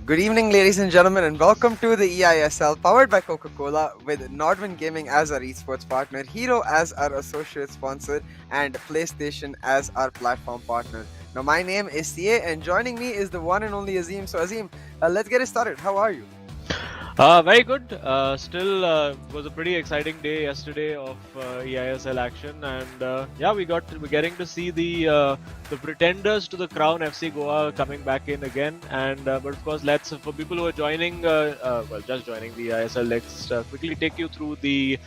Good evening, ladies and gentlemen, and welcome to the eISL powered by Coca-Cola with Nordman Gaming as our esports partner, Hero as our associate sponsor, and PlayStation as our platform partner. Now, my name is CA, and joining me is the one and only Azim. So, Azim, let's get it started. How are you? Very good. Still, was a pretty exciting day yesterday of eISL action, and yeah, we're getting to see the pretenders to the crown, FC Goa, coming back in again. And but of course, let's for people who are joining, just joining the eISL, let's quickly take you through the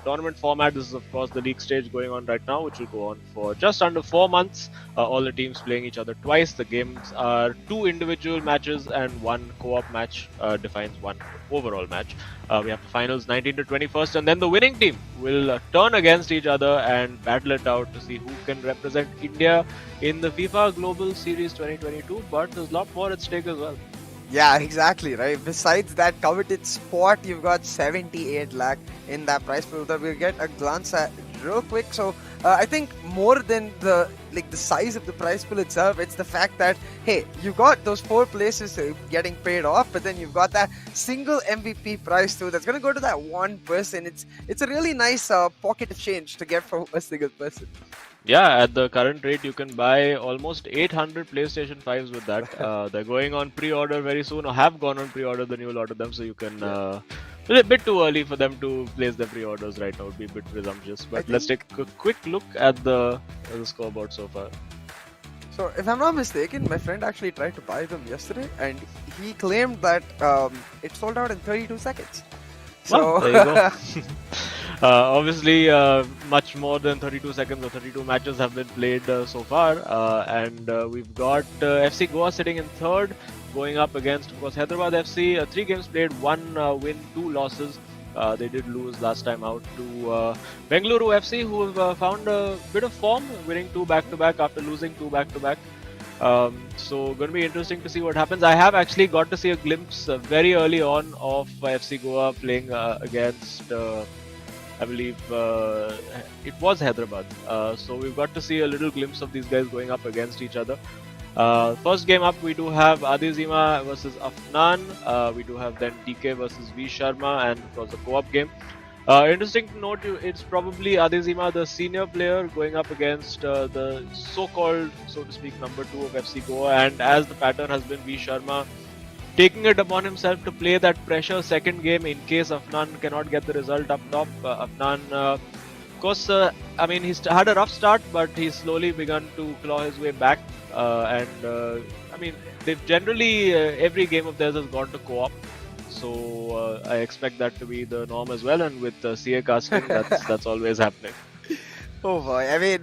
tournament format. This is of course the league stage going on right now, which will go on for just under 4 months. All the teams playing each other twice. The games are 2 individual matches and 1 co-op match defines one overall match. We have the finals 19 to 21st, and then the winning team will turn against each other and battle it out to see who can represent India in the FIFA Global Series 2022. But there's a lot more at stake as well. Yeah, exactly, right. Besides that coveted spot, you've got 78 lakh in that prize pool that we'll get a glance at real quick. So I think more than the size of the prize pool itself, it's the fact that hey, you got those four places getting paid off, but then you've got that single MVP prize too that's gonna go to that one person. It's a really nice pocket of change to get from a single person. Yeah, at the current rate, you can buy almost 800 PlayStation 5s with that. They're going on pre-order very soon, or have gone on pre-order. Then you'll order them, so you can. It's a bit too early for them to place their pre-orders right now. Would be a bit presumptuous. But let's take a quick look at the scoreboard so far. So, if I'm not mistaken, my friend actually tried to buy them yesterday, and he claimed that it sold out in 32 seconds. Well, So, there you go. Obviously, much more than 32 seconds or 32 matches have been played so far, and we've got FC Goa sitting in third, going up against, of course, Hyderabad FC. 3 games played, 1 win, 2 losses. They did lose last time out to Bengaluru FC, who have found a bit of form, winning 2 back-to-back after losing 2 back-to-back. So going to be interesting to see what happens. I have actually got to see a glimpse very early on of FC Goa playing against I believe it was Hyderabad. So we've got to see a little glimpse of these guys going up against each other. First game up, we do have Adizima versus Afnan. We do have then DK versus V Sharma, and of course the co-op game. Interesting to note, it's probably Adizima, the senior player, going up against the so-called, so to speak, number 2 of FC Goa. And as the pattern has been, V Sharma taking it upon himself to play that pressure second game in case Afnan cannot get the result up top. Afnan, of course, I mean, he's had a rough start, but he's slowly begun to claw his way back. I mean, they've generally, every game of theirs has gone to co-op. So I expect that to be the norm as well, and with CA casting, that's always happening. oh boy, I mean,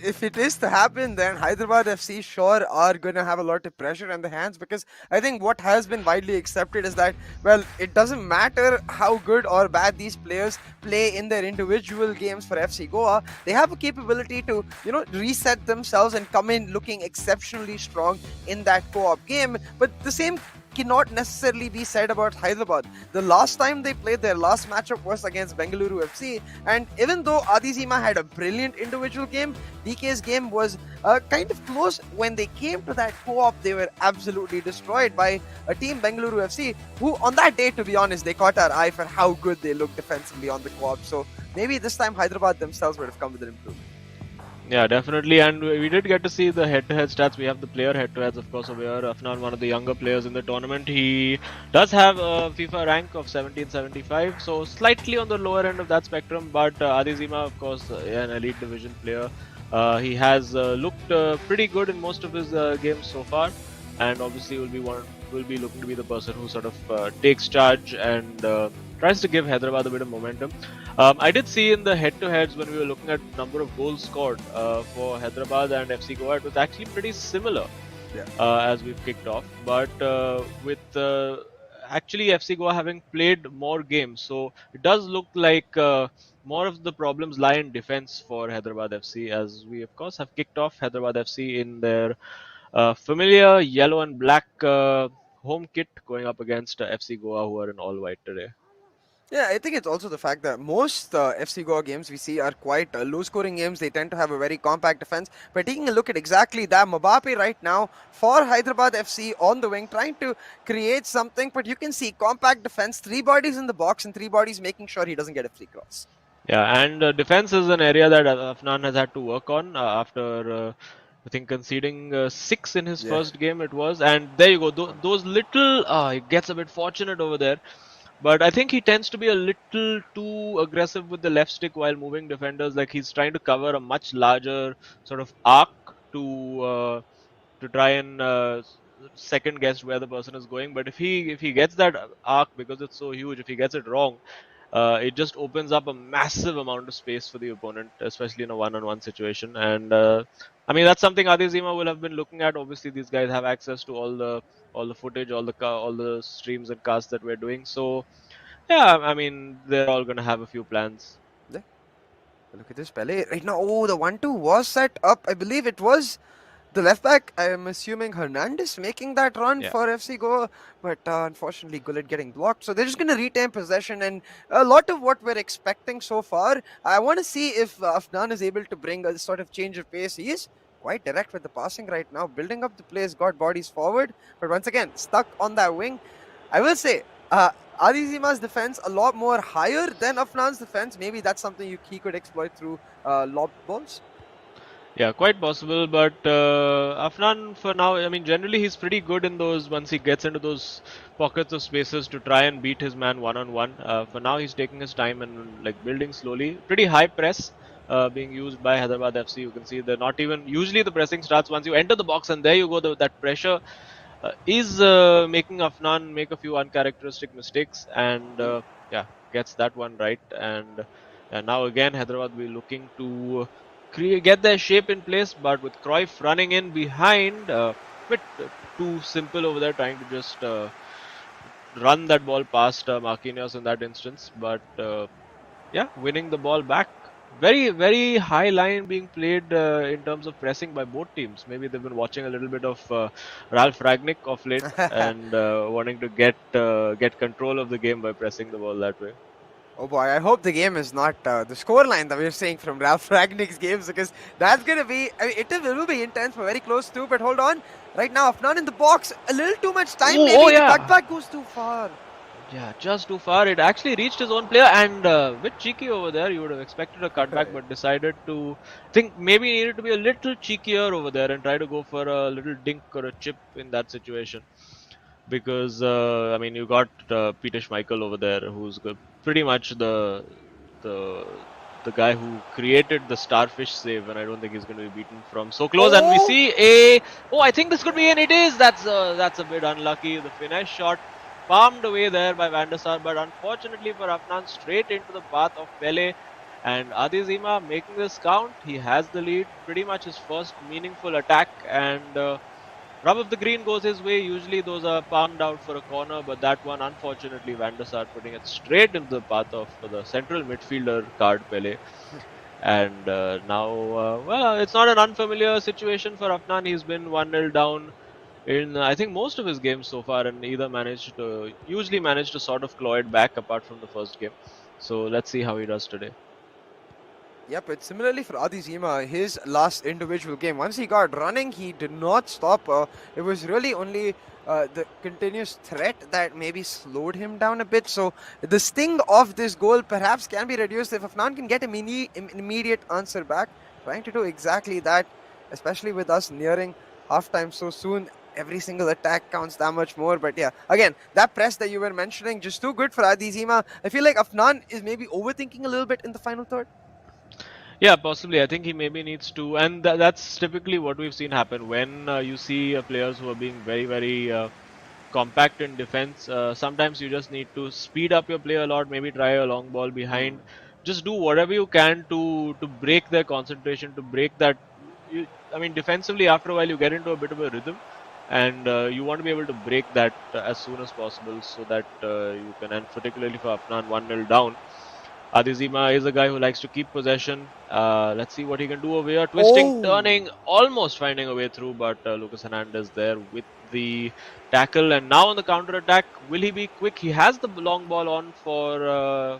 if it is to happen, then Hyderabad FC sure are going to have a lot of pressure on the hands because I think what has been widely accepted is that, well, it doesn't matter how good or bad these players play in their individual games for FC Goa, they have a capability to, reset themselves and come in looking exceptionally strong in that co-op game. But the same cannot necessarily be said about Hyderabad. The last time they played, their last matchup was against Bengaluru FC, and even though Adizima had a brilliant individual game, DK's game was kind of close. When they came to that co-op, they were absolutely destroyed by a team, Bengaluru FC, who on that day, to be honest, they caught our eye for how good they looked defensively on the co-op. So maybe this time Hyderabad themselves would have come with an improvement. Yeah, definitely, and we did get to see the head-to-head stats. We have the player head-to-heads, of course, over here. Afnan, one of the younger players in the tournament, he does have a FIFA rank of 1775, so slightly on the lower end of that spectrum. But Adizima, of course, an elite division player. He has looked pretty good in most of his games so far, and obviously will be looking to be the person who sort of takes charge and tries to give Hyderabad a bit of momentum. I did see in the head-to-heads when we were looking at number of goals scored for Hyderabad and FC Goa, it was actually pretty similar as we've kicked off. But with actually FC Goa having played more games, so it does look like more of the problems lie in defense for Hyderabad FC, as we of course have kicked off Hyderabad FC in their familiar yellow and black home kit, going up against FC Goa, who are in all white today. Yeah, I think it's also the fact that most FC Goa games we see are quite low-scoring games. They tend to have a very compact defense. But taking a look at exactly that, Mbappe right now for Hyderabad FC on the wing, trying to create something. But you can see compact defense, three bodies in the box, and three bodies making sure he doesn't get a free cross. Yeah, and defense is an area that Afnan has had to work on after I think conceding six in his Yeah. first game it was, and there you go. Those little he gets a bit fortunate over there, but I think he tends to be a little too aggressive with the left stick while moving defenders. Like he's trying to cover a much larger sort of arc to try and second guess where the person is going. But if he gets that arc because it's so huge, if he gets it wrong, it just opens up a massive amount of space for the opponent, especially in a one-on-one situation. And I mean that's something Adizima will have been looking at. Obviously, these guys have access to all the footage, all the streams and casts that we're doing. So yeah, I mean they're all gonna have a few plans. Yeah. Look at this Pele right now. Oh, the 1-2 was set up. I believe it was the left back, I am assuming Hernandez making that run Yeah. for FC Goa, but unfortunately Gullit getting blocked. So they're just going to retain possession, and a lot of what we're expecting so far. I want to see if Afnan is able to bring a sort of change of pace. He is quite direct with the passing right now, building up the plays, got bodies forward, but once again stuck on that wing. I will say. Adizima's defense a lot more higher than Afnan's defense. Maybe that's something he could exploit through lob balls. Yeah, quite possible, but Afnan for now, I mean, generally he's pretty good in those once he gets into those pockets of spaces to try and beat his man one on one. For now, he's taking his time and like building slowly. Pretty high press being used by Hyderabad FC. You can see they're not even usually the pressing starts once you enter the box, and there you go. That pressure is making Afnan make a few uncharacteristic mistakes, and yeah, gets that one right. And now again, Hyderabad will be looking to get their shape in place, but with Cruyff running in behind, bit too simple over there, trying to just run that ball past Marquinhos in that instance. But yeah, winning the ball back. Very, very high line being played in terms of pressing by both teams. Maybe they've been watching a little bit of Ralph Ragnick of late and wanting to get control of the game by pressing the ball that way. Oh boy, I hope the game is not the scoreline that we're seeing from Ralph Ragnick's games, because that's going to be, I mean, it will be intense, but very close too. But hold on. Right now, Afnan in the box. A little too much time, Oh, oh maybe. The yeah. cutback goes too far. Yeah, just too far. It actually reached his own player and a bit cheeky over there. You would have expected a cutback, but decided to think maybe he needed to be a little cheekier over there and try to go for a little dink or a chip in that situation. Because I mean, you got Peter Schmeichel over there, who's pretty much the the guy who created the starfish save, and I don't think he's going to be beaten from so close. And we Oh! see a I think this could be, and it is. That's a bit unlucky. The finesse shot palmed away there by Van der Sar, but unfortunately for Afnan, straight into the path of Pele. And Adizima making this count. He has the lead, pretty much his first meaningful attack, and rub of the green goes his way. Usually those are palmed out for a corner, but that one, unfortunately, Van der Sar putting it straight into the path of the central midfielder, Card Pele. And now, well, it's not an unfamiliar situation for Afnan. He's been 1-0 down in, I think, most of his games so far, and usually managed to sort of claw it back apart from the first game. So let's see how he does today. Yep, but similarly for Adi Zima, his last individual game, once he got running, he did not stop. It was really only the continuous threat that maybe slowed him down a bit. So the sting of this goal perhaps can be reduced if Afnan can get an immediate answer back. Trying to do exactly that, especially with us nearing halftime so soon. Every single attack counts that much more. But yeah, again, that press that you were mentioning, just too good for Adi Zima. I feel like Afnan is maybe overthinking a little bit in the final third. Yeah, possibly. I think he maybe needs to, and that's typically what we've seen happen when you see players who are being very, very compact in defense. Sometimes you just need to speed up your play a lot, maybe try a long ball behind. Just do whatever you can to break their concentration, to break that. I mean, defensively, after a while, you get into a bit of a rhythm, and you want to be able to break that as soon as possible so that you can, and particularly for Afnan 1-0 down. Adizima is a guy who likes to keep possession. Let's see what he can do over here. Twisting, Oh, turning, almost finding a way through, but Lucas Hernandez there with the tackle. And now on the counter attack, will he be quick? He has the long ball on for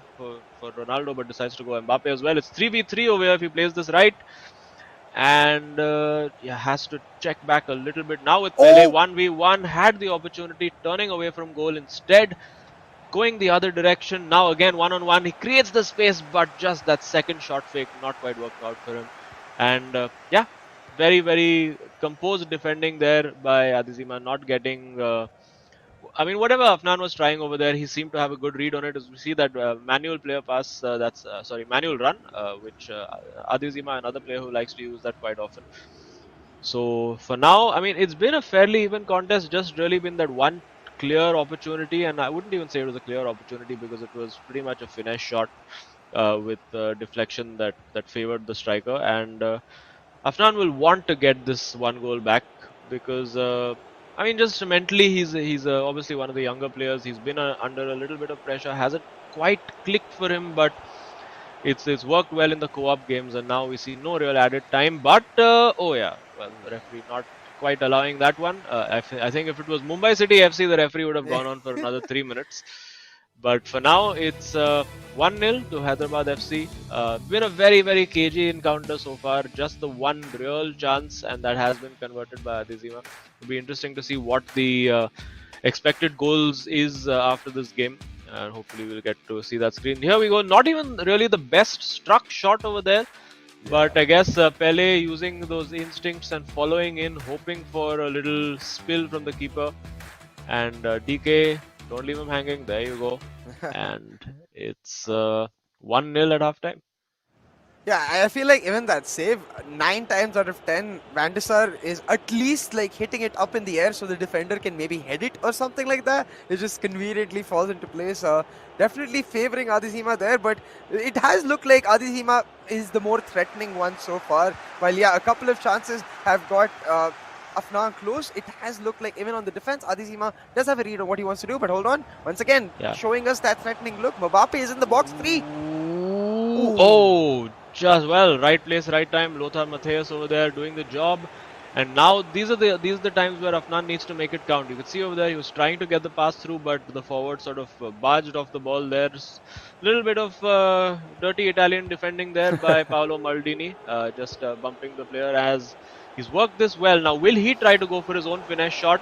Ronaldo, but decides to go Mbappe as well. It's 3v3 over here if he plays this right, and yeah, has to check back a little bit now with Pele. Oh, 1v1, had the opportunity, turning away from goal instead, going the other direction. Now again, one on one, he creates the space, but just that second shot fake not quite worked out for him. And yeah, very, very composed defending there by Adizima, not getting. I mean, whatever Afnan was trying over there, he seemed to have a good read on it. As we see that manual player pass, that's sorry, manual run, which Adizima, another player who likes to use that quite often. So for now, I mean, it's been a fairly even contest. Just really been that one clear opportunity, and I wouldn't even say it was a clear opportunity because it was pretty much a finesse shot with deflection that favored the striker. And Afnan will want to get this one goal back because I mean, just mentally, he's obviously one of the younger players. He's been under a little bit of pressure. Hasn't quite clicked for him, but it's worked well in the co-op games, and now we see no real added time. But oh yeah, well, the referee not quite allowing that one. I think if it was Mumbai City FC, the referee would have yeah. gone on for another 3 minutes. But for now, it's 1-0 to Hyderabad FC. Been a very, very cagey encounter so far. Just the one real chance, and that has been converted by Adizima. It'll be interesting to see what the expected goals is after this game. And hopefully, we'll get to see that screen. Here we go. Not even really the best struck shot over there. But I guess Pele using those instincts and following in, hoping for a little spill from the keeper. And DK, don't leave him hanging. There you go. And it's 1-0 at halftime. Yeah, I feel like even that save, 9 times out of 10, Van de Sar is at least like hitting it up in the air so the defender can maybe head it or something like that. It just conveniently falls into place. Definitely favoring Adizima there, but it has looked like Adizima is the more threatening one so far. While, yeah, a couple of chances have got Afnan close, it has looked like even on the defense, Adizima does have a read on what he wants to do. But hold on, once again, showing us that threatening look. Mbappe is in the box 3. Ooh. Oh, just well, right place, right time. Lothar Matthäus over there doing the job. And now these are the times where Afnan needs to make it count. You could see over there he was trying to get the pass through, but the forward sort of barged off the ball. There's a little bit of dirty Italian defending there by Paolo Maldini, just bumping the player as he's worked this well. Now will he try to go for his own finesse shot?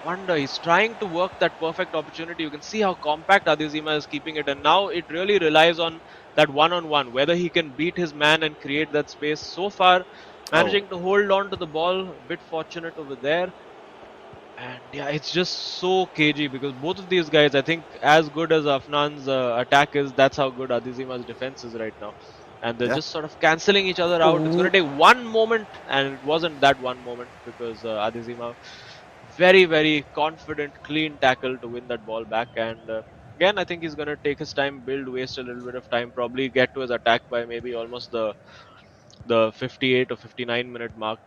Wonder, he's trying to work that perfect opportunity. You can see how compact Adizima is keeping it, and now it really relies on that one-on-one, whether he can beat his man and create that space. So far, managing to hold on to the ball, a bit fortunate over there. And yeah, it's just so cagey because both of these guys, I think, as good as Afnan's attack is, that's how good Adizima's defense is right now. And they're just sort of cancelling each other out. It's going to take one moment, and it wasn't that one moment because Adizima very, very confident, clean tackle to win that ball back. And again, I think he's going to take his time, waste a little bit of time, probably get to his attack by maybe almost the 58 or 59-minute mark.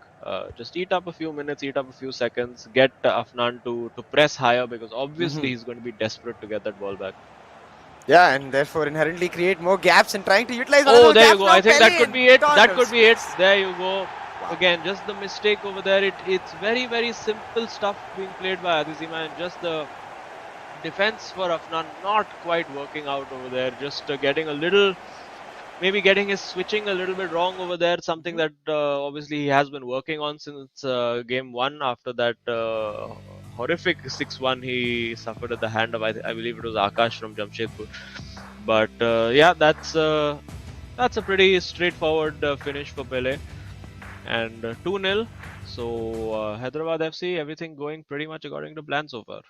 Just eat up a few minutes, eat up a few seconds, get Afnan to press higher because obviously he's going to be desperate to get that ball back. Yeah, and therefore inherently create more gaps and trying to utilize. Oh, there you go. I think that could be it. Corners. That could be it. There you go. Again, just the mistake over there. It's very, very simple stuff being played by Adizima, and just the defense for Afnan not quite working out over there. Just getting a little, maybe getting his switching a little bit wrong over there. Something that obviously he has been working on since game 1 after that horrific 6-1 he suffered at the hand of, I believe it was Akash from Jamshedpur. But yeah, that's a pretty straightforward finish for Pele. And 2-0. So Hyderabad FC, everything going pretty much according to plan so far.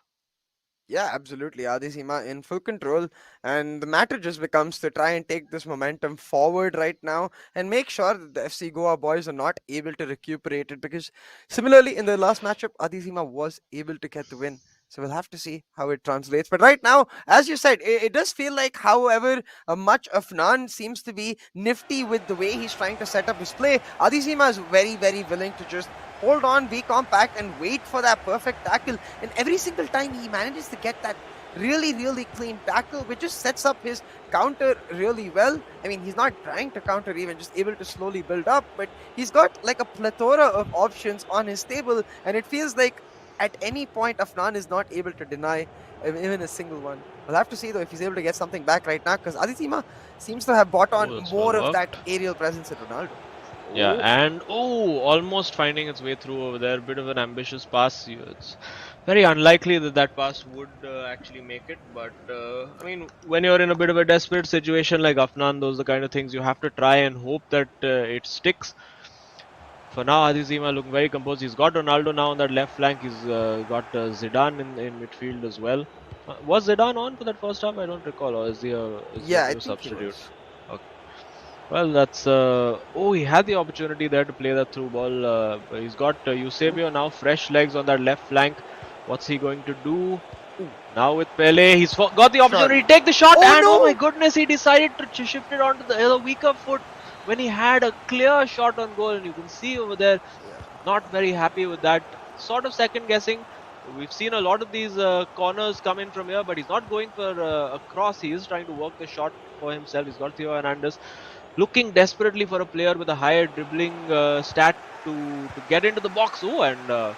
Yeah, absolutely. Adizima in full control, and the matter just becomes to try and take this momentum forward right now and make sure that the FC Goa boys are not able to recuperate it, because similarly in the last matchup, Adizima was able to get the win. So we'll have to see how it translates. But right now, as you said, it does feel like, however, much of Nan seems to be nifty with the way he's trying to set up his play. Adizima is very, very willing to just hold on, be compact, and wait for that perfect tackle. And every single time he manages to get that really, really clean tackle, which just sets up his counter really well. I mean, he's not trying to counter even, just able to slowly build up, but he's got like a plethora of options on his table, and it feels like at any point Afnan is not able to deny even a single one. We'll have to see though if he's able to get something back right now because Adizima seems to have bought on Oh, that's well more of that worked. aerial presence in Ronaldo. Yeah, Oh, and oh, almost finding its way through over there. Bit of an ambitious pass. It's very unlikely that that pass would actually make it. But I mean, when you're in a bit of a desperate situation like Afnan, those are the kind of things you have to try and hope that it sticks. For now, Adizima looking very composed. He's got Ronaldo now on that left flank. He's got Zidane in midfield as well. Was Zidane on for that first half? I don't recall. Or is he a yeah, I new think he substitute? was. Okay. Well, that's oh, he had the opportunity there to play that through ball. But he's got Ooh, Eusebio now, fresh legs on that left flank. What's he going to do ooh, now with Pele? Got the opportunity to surely. take the shot, Oh and oh my no! goodness, he decided to shift it onto the other weaker foot when he had a clear shot on goal, and you can see over there, Yeah. not very happy with that. Sort of second guessing. We've seen a lot of these corners come in from here, but he's not going for a cross. He is trying to work the shot for himself. He's got Theo Hernandez looking desperately for a player with a higher dribbling stat to get into the box. Oh, and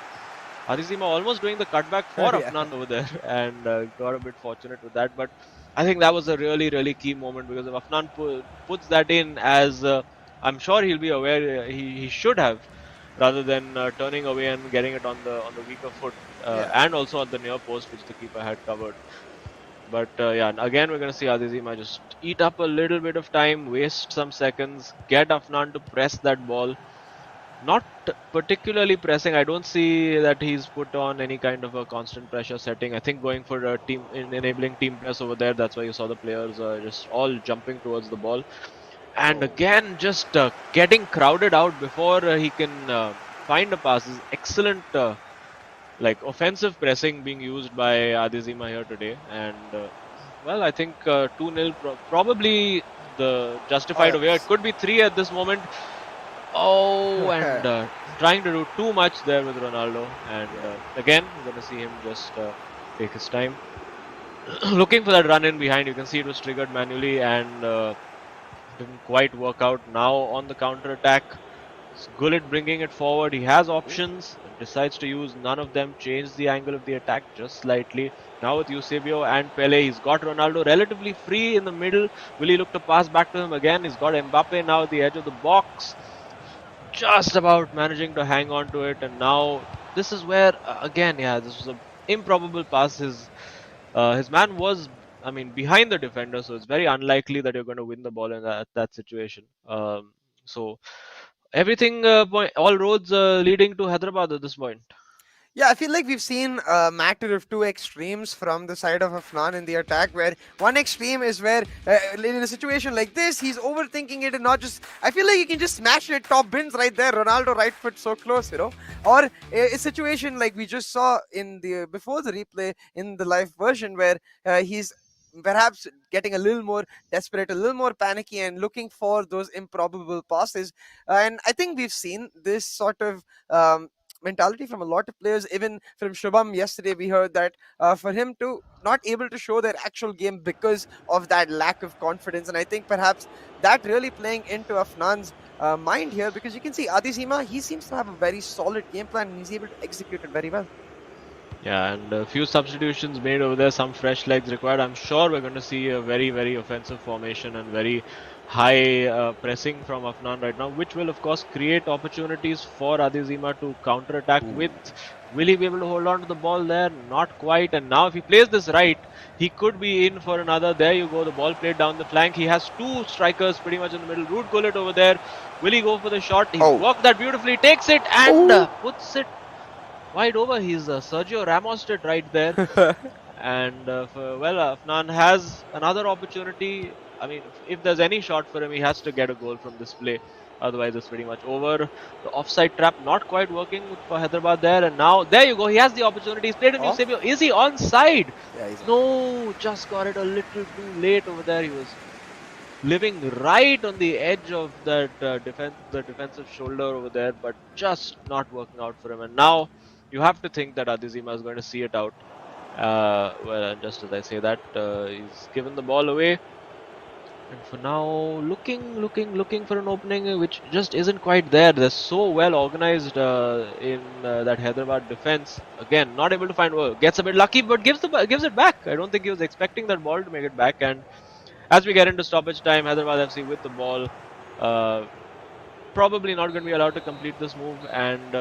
Adizima almost doing the cutback for Yeah. Afnan over there and got a bit fortunate with that. But I think that was a really, really key moment because if Afnan puts that in as I'm sure he'll be aware he should have rather than turning away and getting it on the weaker foot Yeah. and also on the near post which the keeper had covered. But yeah, again, we're going to see Adizima just eat up a little bit of time, waste some seconds, get Afnan to press that ball. Not particularly pressing. I don't see that he's put on any kind of a constant pressure setting. I think going for a team in enabling team press over there. That's why you saw the players just all jumping towards the ball. And Oh. again, just getting crowded out before he can find a pass is excellent. Like offensive pressing being used by Adizima here today. And well, I think 2-0 probably the Oh justified yeah. over here. It could be 3 at this moment. Oh, and trying to do too much there with Ronaldo. And Yeah. again, we're going to see him just take his time. Looking for that run in behind. You can see it was triggered manually and didn't quite work out. Now on the counter attack. Gullit bringing it forward. He has Ooh. options, decides to use none of them, change the angle of the attack just slightly. Now with Eusebio and Pele, he's got Ronaldo relatively free in the middle. Will he look to pass back to him again? He's got Mbappe now at the edge of the box, just about managing to hang on to it. And now this is where, again, yeah, this was an improbable pass. His man was, I mean, behind the defender, so it's very unlikely that you're going to win the ball in that situation. So everything, all roads leading to Hyderabad at this point. Yeah, I feel like we've seen a matter of two extremes from the side of Afnan in the attack, where one extreme is where, in a situation like this, he's overthinking it and not just. I feel like you can just smash it top bins right there. Ronaldo right foot so close, you know. Or a situation like we just saw in the before the replay in the live version, where he's perhaps getting a little more desperate, a little more panicky, and looking for those improbable passes. And I think we've seen this sort of. Mentality from a lot of players. Even from Shubham yesterday, we heard that for him to not able to show their actual game because of that lack of confidence, and I think perhaps that really playing into Afnan's mind here, because you can see Adizima, he seems to have a very solid game plan and he's able to execute it very well. Yeah, and a few substitutions made over there, some fresh legs required. I'm sure we're going to see a very, very offensive formation and very high pressing from Afnan right now, which will, of course, create opportunities for Adizima to counter attack with. Will he be able to hold on to the ball there? Not quite. And now, if he plays this right, he could be in for another. There you go. The ball played down the flank. He has two strikers pretty much in the middle. Rude Gullit over there. Will he go for the shot? He's Oh, worked that beautifully. Takes it and oh, puts it wide over. He's Sergio Ramos it right there. And Afnan has another opportunity. I mean, if there's any shot for him, he has to get a goal from this play. Otherwise, it's pretty much over. The offside trap not quite working for Hyderabad there. And now, there you go. He has the opportunity. He's played in off. Eusebio. Is he onside? Yeah, he's on. No, just got it a little too late over there. He was living right on the edge of that the defensive shoulder over there, but just not working out for him. And now you have to think that Adizima is going to see it out. And just as I say that, he's given the ball away. And for now, looking for an opening which just isn't quite there. They're so well organized in that Hyderabad defense. Again, not able to find. Gets a bit lucky, but gives it back. I don't think he was expecting that ball to make it back. And as we get into stoppage time, Hyderabad FC with the ball, uh, probably not going to be allowed to complete this move. And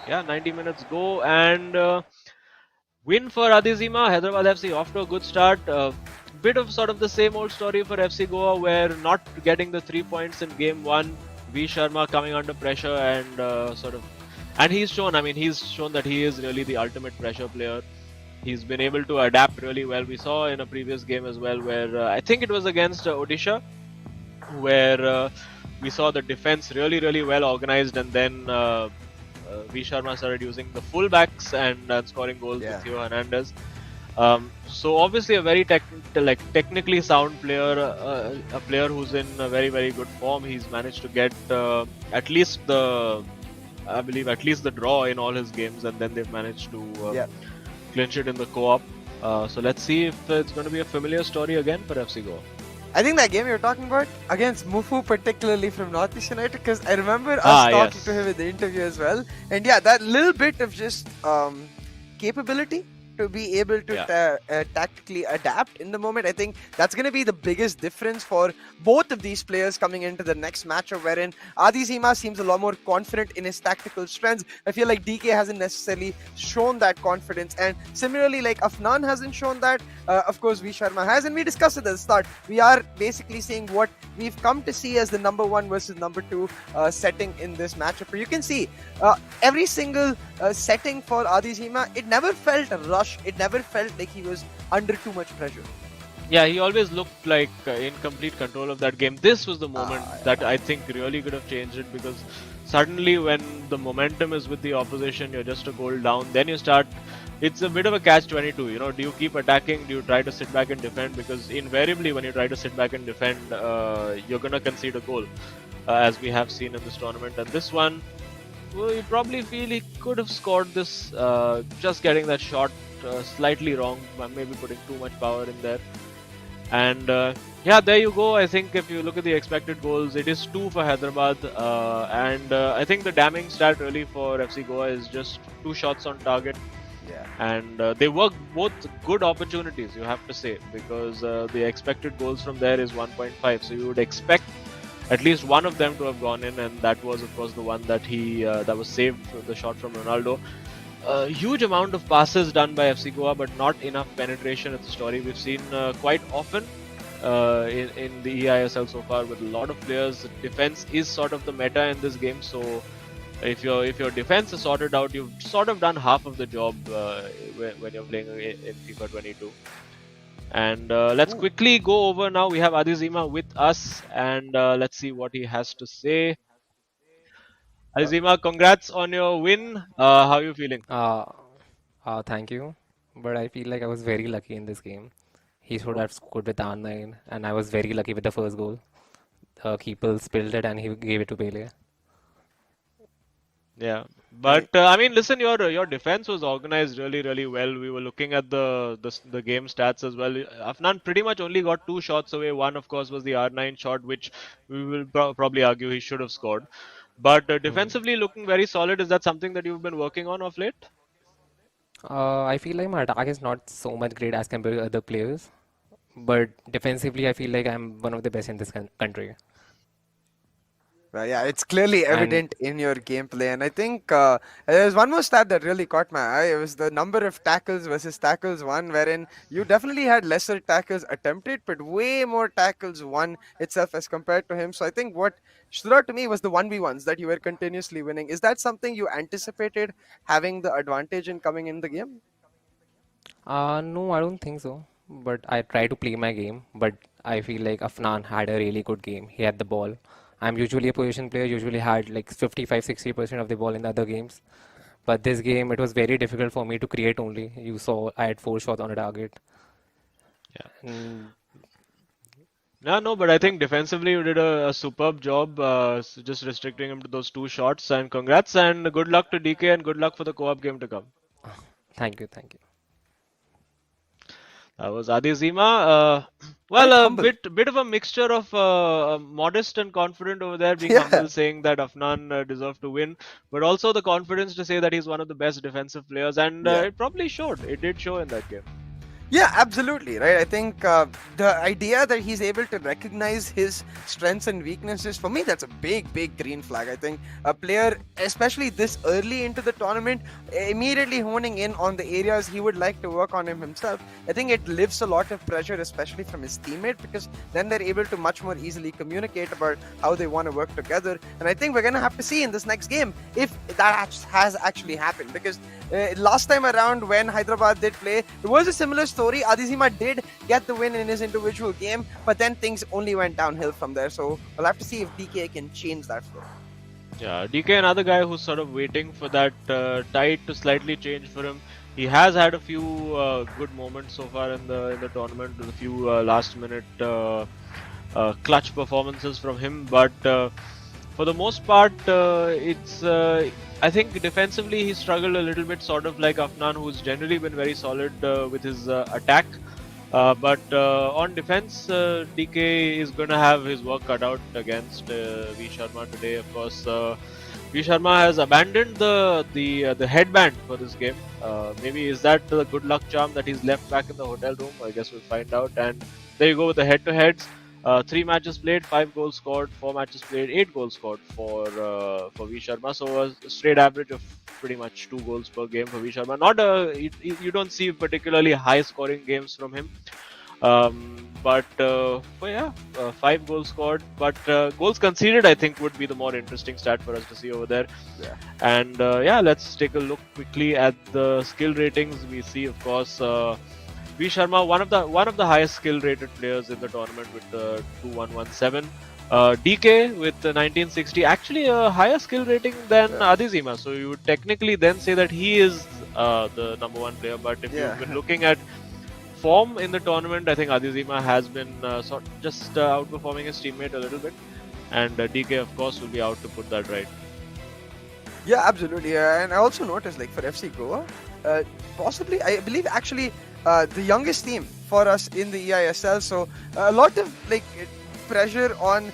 yeah, 90 minutes go, and win for Adizima. Hyderabad FC off to a good start. Bit of sort of the same old story for FC Goa, where not getting the 3 points in game one. V Sharma coming under pressure and and he's shown. I mean, he's shown that he is really the ultimate pressure player. He's been able to adapt really well. We saw in a previous game as well, where I think it was against Odisha, where we saw the defense really well organized, and then V Sharma started using the fullbacks and scoring goals with Yeah. Theo Hernandez. So obviously a very technically sound player, a player who's in a very good form. He's managed to get at least the, I believe, at least the draw in all his games, and then they've managed to Yeah. clinch it in the co-op. So let's see if it's going to be a familiar story again for FC Goa. I think that game you're talking about against Mufu, particularly from Northeast United, because I remember us Ah, talking to yes. him in the interview as well. And yeah, that little bit of just capability to be able to Yeah. tactically adapt in the moment, I think that's going to be the biggest difference for both of these players coming into the next matchup, wherein Adi Zima seems a lot more confident in his tactical strengths. I feel like DK hasn't necessarily shown that confidence, and similarly, like Afnan hasn't shown that. Of course, V Sharma has, and we discussed it at the start. We are basically seeing what we've come to see as the number one versus number two setting in this matchup. You can see every single setting for Adi Zima, it never felt a rush. It never felt like he was under too much pressure. Yeah, he always looked like in complete control of that game. This was the moment that I think really could have changed it, because suddenly when the momentum is with the opposition, you're just a goal down. Then you start. It's a bit of a catch-22. You know, do you keep attacking? Do you try to sit back and defend? Because invariably, when you try to sit back and defend, you're gonna concede a goal, as we have seen in this tournament. And this one, well, you probably feel he could have scored this. Just getting that shot slightly wrong, maybe putting too much power in there. And yeah, there you go. I think if you look at the expected goals, it is 2 for Hyderabad. And I think the damning stat really for FC Goa is just 2 shots on target. Yeah. And they work both good opportunities, you have to say, because the expected goals from there is 1.5. So you would expect at least one of them to have gone in, and that was, of course, the one that that was saved, the shot from Ronaldo. A huge amount of passes done by FC Goa, but not enough penetration at the story we've seen quite often in the eISL so far with a lot of players. Defense is sort of the meta in this game, so if your defense is sorted out, you've sort of done half of the job when you're playing in FIFA 22. And let's Ooh. quickly go over now. We have Adizima with us, and let's see what he has to say. Uh, Adizima, congrats on your win. How are you feeling? Uh, Thank you. But I feel like I was very lucky in this game. He should oh. have scored with R9, and I was very lucky with the first goal. The keeper spilled it and he gave it to Pele. Yeah, I mean, but I mean, listen, your defense was organized really well. We were looking at the game stats as well. Afnan pretty much only got 2 shots away. One, of course, was the R9 shot, which we will probably argue he should have scored. But Hmm. defensively, looking very solid. Is that something that you've been working on of late? I feel like my attack is not so much great as compared to other players, but defensively, I feel like I'm one of the best in this country. yeah, it's clearly And evident in your gameplay, and I think there's one more stat that really caught my eye. It was the number of tackles versus tackles won, wherein you definitely had lesser tackles attempted, but way more tackles won itself as compared to him. So I think what stood out to me was the 1v1s that you were continuously winning. Is that something you anticipated having the advantage in coming in the game? no, I don't think so. But I try to play my game. But I feel like Afnan had a really good game. He had the ball. I'm usually a position player, usually had like 55-60% of the ball in the other games. But this game, it was very difficult for me to create only. You saw I had 4 shots on a target. Yeah. And No, but I uh, think defensively you did a superb job, just restricting him to those 2 shots. And congrats and good luck to DK and good luck for the co-op game to come. thank you, thank you. Was Adi Zima. Well, Quite a humble. bit of a mixture of modest and confident over there, being Yeah. humble, saying that Afnan deserved to win, but also the confidence to say that he's one of the best defensive players, and Yeah. it probably showed. It did show in that game. Yeah, absolutely, right. I think the idea that he's able to recognize his strengths and weaknesses, for me, that's a big green flag. I think a player, especially this early into the tournament, immediately honing in on the areas he would like to work on him himself. I think it lifts a lot of pressure, especially from his teammate, because then they're able to much more easily communicate about how they want to work together. And I think we're going to have to see in this next game if that has actually happened, because last time around when Hyderabad did play, it was a similar story. Adizima did get the win in his individual game, but then things only went downhill from there. So we'll have to see if DK can change that flow. Yeah, DK, another guy who's sort of waiting for that tide to slightly change for him. He has had a few good moments so far in the tournament, with a few last minute clutch performances from him, but for the most part, it's I think defensively he struggled a little bit, sort of like Afnan, who's generally been very solid with his attack. But on defense, DK is going to have his work cut out against V Sharma today. Of course, V Sharma has abandoned the headband for this game. Maybe is that the good luck charm that he's left back in the hotel room? I guess we'll find out. And there you go with the head-to-heads. 3 matches played, 5 goals scored. 4 matches played, 8 goals scored for V Sharma. So a straight average of pretty much 2 goals per game for V Sharma. Not you don't see particularly high scoring games from him. But 5 goals scored, but goals conceded I think would be the more interesting stat for us to see over there. Yeah. And let's take a look quickly at the skill ratings. We see, of course, V Sharma, one of the highest skill rated players in the tournament with 2117. DK with 1960, actually a higher skill rating than Adizima. So you would technically then say that he is the number one player. But if you've been looking at form in the tournament, I think Adizima has been outperforming his teammate a little bit, and DK of course will be out to put that right. Yeah, absolutely. And I also noticed, like for FC Goa, possibly, I believe actually the youngest team for us in the eISL. So a lot of pressure on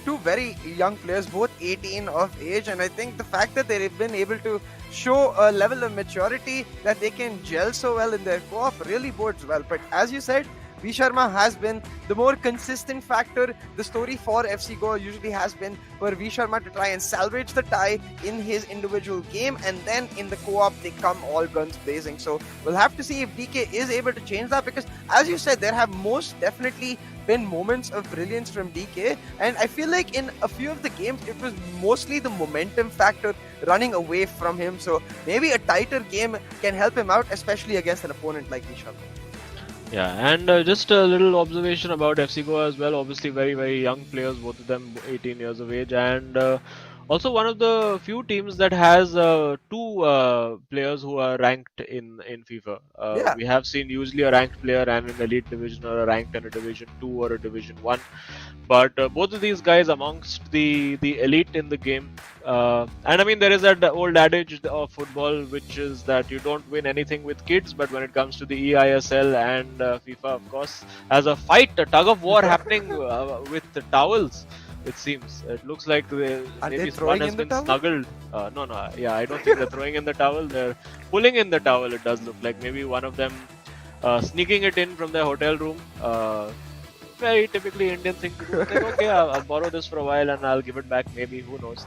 two very young players, both 18 of age, and I think the fact that they've been able to show a level of maturity that they can gel so well in their co-op really bodes well. But as you said, V Sharma has been the more consistent factor. The story for FC Goa usually has been for V Sharma to try and salvage the tie in his individual game, and then in the co-op they come all guns blazing. So we'll have to see if DK is able to change that, because as you said, there have most definitely been moments of brilliance from DK, and I feel like in a few of the games it was mostly the momentum factor running away from him. So maybe a tighter game can help him out, especially against an opponent like V Sharma. Yeah, and just a little observation about FC Goa as well. Obviously, very young players, both of them 18 years of age, and also one of the few teams that has two players who are ranked in FIFA. Yeah. We have seen usually a ranked player and an elite division, or a ranked and a division 2 or a division 1. But both of these guys amongst the elite in the game. And I mean, there is that old adage of football, which is that you don't win anything with kids, but when it comes to the eISL and FIFA, of course, as a fight, a tug of war happening with the towels. It seems. It looks like maybe one has been snuggled. No, yeah, I don't think they're throwing in the towel. They're pulling in the towel. It does look like maybe one of them sneaking it in from their hotel room. Very typically Indian thing to do. Like, okay, I'll borrow this for a while and I'll give it back. Maybe, who knows?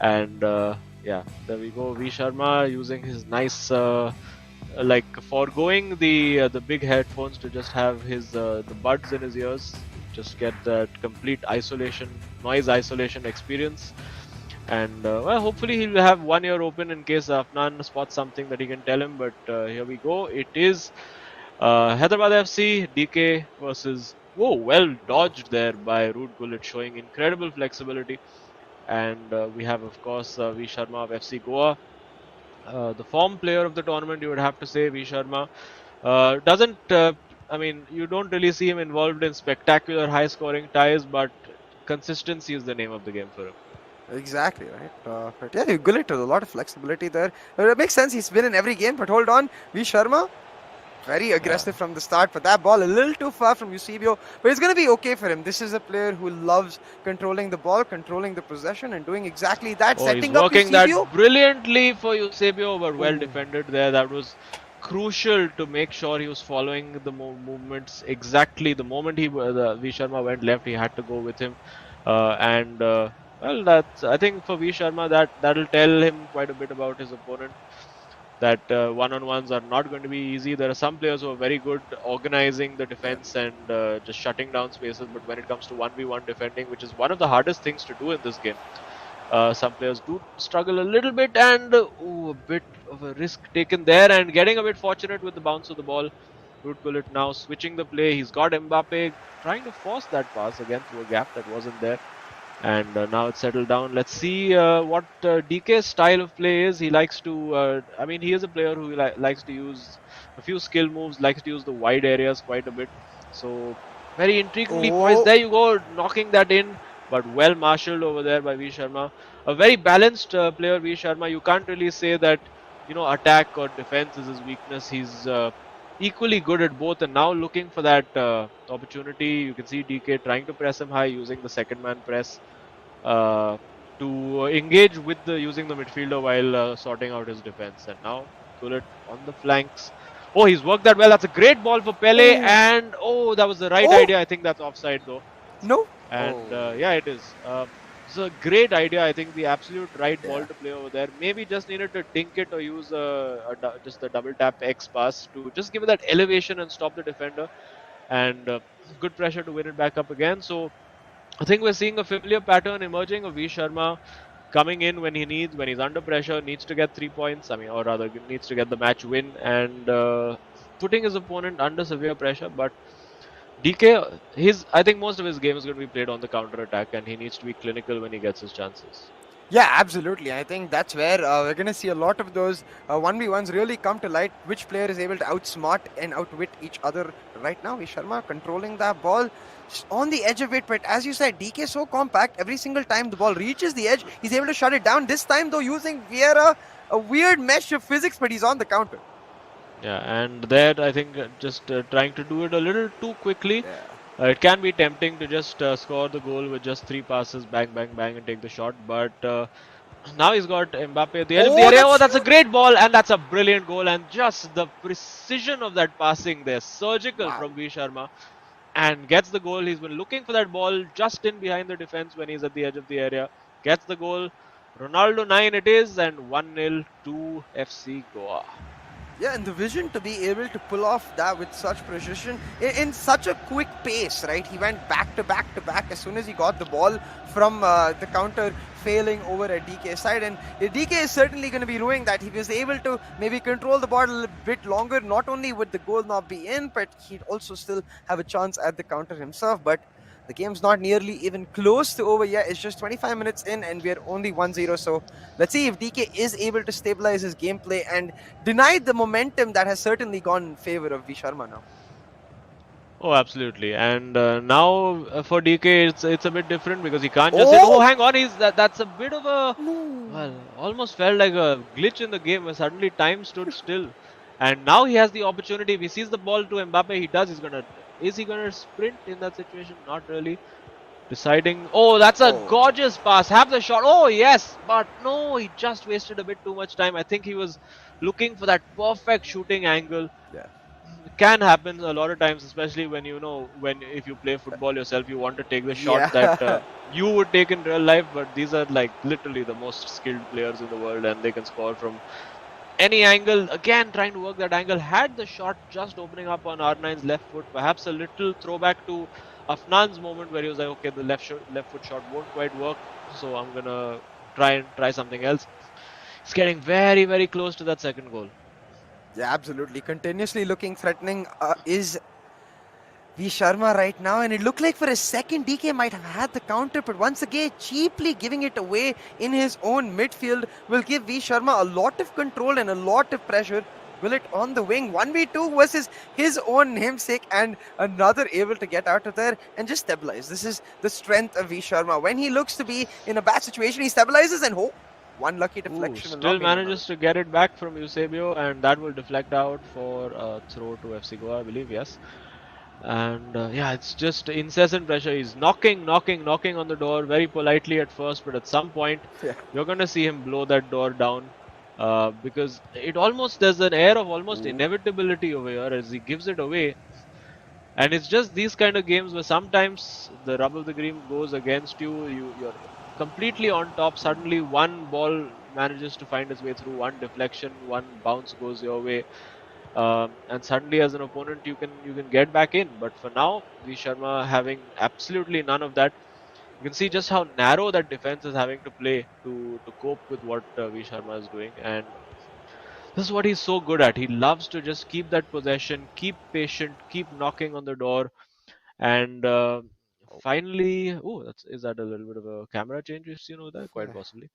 And there we go. V Sharma using his nice, foregoing the big headphones to just have his the buds in his ears. Just get that complete noise isolation experience. And hopefully he'll have 1 year open in case Afnan spots something that he can tell him. But here we go. It is Hyderabad FC DK versus. Whoa, well dodged there by Rude Gullit, showing incredible flexibility. And we have, of course, V Sharma of FC Goa. The form player of the tournament, you would have to say, V Sharma. You don't really see him involved in spectacular high-scoring ties, but consistency is the name of the game for him. Exactly, right. But yeah, Gullit has a lot of flexibility there. It makes sense. He's been in every game, but hold on. V Sharma, Very aggressive from the start, but that ball a little too far from Eusebio. But it's going to be okay for him. This is a player who loves controlling the ball, controlling the possession, and doing exactly that, Oh, he's setting up working that Eusebio. brilliantly for Eusebio, but well Ooh. defended there. That was crucial to make sure he was following the movements exactly. The moment V Sharma went left, he had to go with him, and well, that's I think for V Sharma that'll tell him quite a bit about his opponent. That one-on-ones are not going to be easy. There are some players who are very good organizing the Yeah. defense and just shutting down spaces, but when it comes to 1v1 defending, which is one of the hardest things to do in this game, some players do struggle a little bit, and a bit of a risk taken there, and getting a bit fortunate with the bounce of the ball. Ruud Gullit now switching the play. He's got Mbappe trying to force that pass again through a gap that wasn't there. And now it's settled down. Let's see what DK's style of play is. He likes to, I mean, he is a player who likes to use a few skill moves, likes to use the wide areas quite a bit. So, very intriguingly poised. Oh, There you go, knocking that in, but well marshaled over there by V Sharma. A very balanced player, V Sharma. You can't really say that, attack or defense is his weakness. He's equally good at both, and now looking for that opportunity. You can see DK trying to press him high using the second man press uh, to engage with using the midfielder while sorting out his defense. And now Gullit on the flanks. Oh, he's worked that well. That's a great ball for Pele, oh, and that was the right oh, idea. I think that's offside though, no. and Oh, yeah, it is. It's a great idea. I think the absolute right ball yeah. to play over there. Maybe just needed to dink it or use just the double tap X pass to just give it that elevation and stop the defender. And good pressure to win it back up again. So I think we're seeing a familiar pattern emerging of V Sharma coming in when when he's under pressure, needs to get 3 points. I mean, or rather, needs to get the match win and putting his opponent under severe pressure. But DK, I think most of his game is going to be played on the counter attack, and he needs to be clinical when he gets his chances. Yeah, absolutely. I think that's where we're going to see a lot of those 1v1s really come to light. Which player is able to outsmart and outwit each other right now? Sharma controlling that ball on the edge of it. But as you said, DK is so compact. Every single time the ball reaches the edge, he's able to shut it down. This time, though, using Vieira, a weird mesh of physics, but he's on the counter. Yeah, and there I think just trying to do it a little too quickly. Yeah. It can be tempting to just score the goal with just 3 passes, bang, bang, bang, and take the shot. But now he's got Mbappe at the end of the area. Oh, that's a great ball, and that's a brilliant goal. And just the precision of that passing there, surgical from V Sharma, and gets the goal. He's been looking for that ball just in behind the defense when he's at the edge of the area. Gets the goal. Ronaldo 9 it is, and 1-0 to FC Goa. Yeah, and the vision to be able to pull off that with such precision in such a quick pace, right? He went back to back to back as soon as he got the ball from the counter, failing over at DK's side. And DK is certainly going to be ruining that. He was able to maybe control the ball a little bit longer. Not only would the goal not be in, but he'd also still have a chance at the counter himself. But the game's not nearly even close to over yet. It's just 25 minutes in and we're only 1-0. So let's see if DK is able to stabilize his gameplay and deny the momentum that has certainly gone in favor of V Sharma now. Oh, absolutely. And now for DK, it's a bit different because he can't just say, "Oh, hang on, that's a bit of a well, almost felt like a glitch in the game where suddenly time stood still." And now he has the opportunity. If he sees the ball to Mbappe, is he gonna sprint in that situation? Not really. Deciding, oh, that's a gorgeous pass. Have the shot. Oh, yes, but no, he just wasted a bit too much time. I think he was looking for that perfect shooting angle. Yeah. It can happen a lot of times, especially when if you play football yourself, you want to take the shot that you would take in real life. But these are like literally the most skilled players in the world, and they can score from any angle. Again, trying to work that angle. Had the shot just opening up on R9's left foot. Perhaps a little throwback to Afnan's moment where he was like, okay, the left foot shot won't quite work, so I'm gonna try something else. It's getting very, very close to that second goal. Yeah, absolutely. Continuously looking threatening is V Sharma right now, and it looked like for a second DK might have had the counter, but once again cheaply giving it away in his own midfield will give V Sharma a lot of control and a lot of pressure. Gullit on the wing, 1v2 versus his own namesake, and another able to get out of there and just stabilize. This is the strength of V Sharma. When he looks to be in a bad situation, he stabilizes and One lucky Ooh, deflection will not still mean another. manages to get it back from Eusebio, and that will deflect out for a throw to FC Goa, I believe, yes. And yeah, it's just incessant pressure. He's knocking on the door very politely at first, but at some point, Yeah, you're going to see him blow that door down because there's an air of almost ooh, inevitability over here as he gives it away. And it's just these kind of games where sometimes the rub of the green goes against you. You're completely on top. Suddenly, one ball manages to find its way through, one deflection, one bounce goes your way, and suddenly, as an opponent, you can get back in. But for now, V Sharma having absolutely none of that. You can see just how narrow that defense is having to play to cope with what V Sharma is doing, and this is what he's so good at. He loves to just keep that possession, keep patient, keep knocking on the door, and finally, oh, is that a little bit of a camera change we've seen over there? Quite yeah, possibly.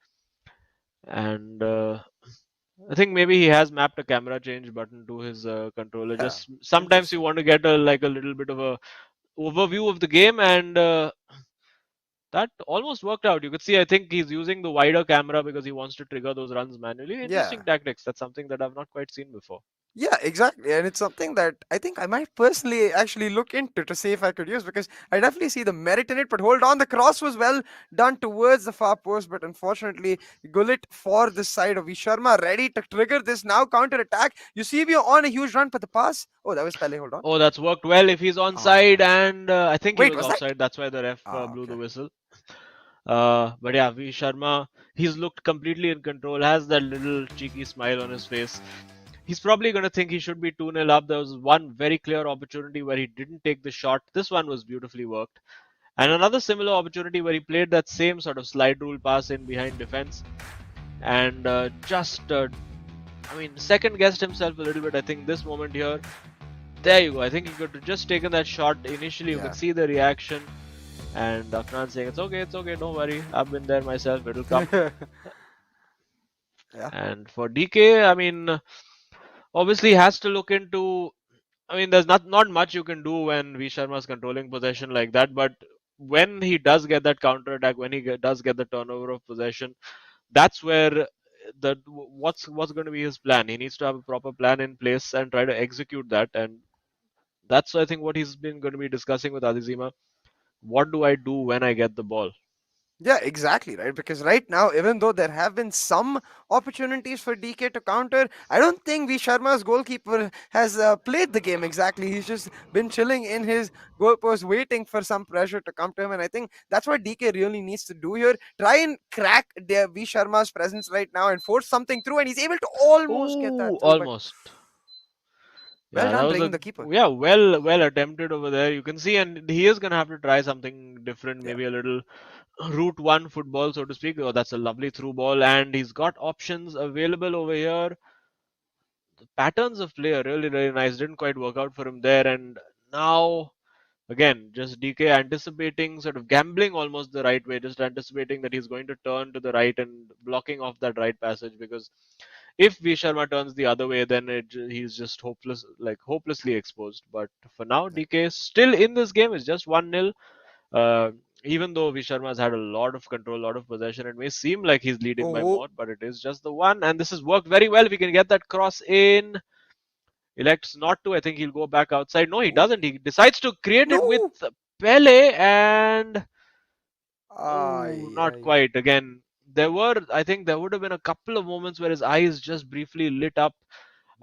And I think maybe he has mapped a camera change button to his controller. yeah. Just sometimes you Interesting. want to get a little bit of a overview of the game, and that almost worked out. You could see, I think he's using the wider camera because he wants to trigger those runs manually. Yeah. Interesting tactics. That's something that I've not quite seen before. Yeah, exactly. And it's something that I think I might personally actually look into to see if I could use because I definitely see the merit in it. But hold on, the cross was well done towards the far post, but unfortunately, Gullit for the side of Sharma ready to trigger this now counter attack. Eusebio on a huge run, but the pass. Oh, that was Pele. Hold on. Oh, that's worked well. If he's onside, Ah, and I think he wait, was was that? offside. That's why the ref Ah, blew the okay. whistle. But yeah, V Sharma, he's looked completely in control, has that little cheeky smile on his face. He's probably going to think he should be 2-0 up. There was one very clear opportunity where he didn't take the shot. This one was beautifully worked. And another similar opportunity where he played that same sort of slide rule pass in behind defense and second guessed himself a little bit. I think this moment here, there you go. I think he could have just taken that shot initially. You could Yeah. see the reaction. And Afnan saying, it's okay, don't worry. I've been there myself, it'll come. Yeah. And for DK, obviously has to look into. There's not much you can do when V Sharma's controlling possession like that. But when he does get that counter attack, when he does get the turnover of possession, that's where what's going to be his plan. He needs to have a proper plan in place and try to execute that. And that's I think what he's been going to be discussing with Adizima. What do I do when I get the ball? Yeah, exactly, right? Because right now, even though there have been some opportunities for DK to counter, I don't think V Sharma's goalkeeper has played the game exactly. He's just been chilling in his goalpost, waiting for some pressure to come to him. And I think that's what DK really needs to do here. Try and crack V Sharma's presence right now and force something through. And he's able to almost get Oh, that through, but almost. well Yeah, that done was bringing a the keeper. yeah, well attempted over there. You can see, and he is gonna have to try something different, Yeah. maybe a little route one football, so to speak. Oh, that's a lovely through ball, and he's got options available over here. The patterns of play are really, really nice. Didn't quite work out for him there, and now again, just DK anticipating, sort of gambling almost the right way, just anticipating that he's going to turn to the right and blocking off that right passage because if V Sharma turns the other way, then he's just hopelessly exposed. But for now, Yeah. DK is still in this game. It's just 1-0. Even though V Sharma has had a lot of control, a lot of possession, it may seem like he's leading by Oh, more, but it is just the one. And this has worked very well. If he can get that cross in, elects not to. I think he'll go back outside. No, he oh, doesn't. He decides to create it with no. Pele, and oh, Ay, not ay. quite. Again, I think there would have been a couple of moments where his eyes just briefly lit up.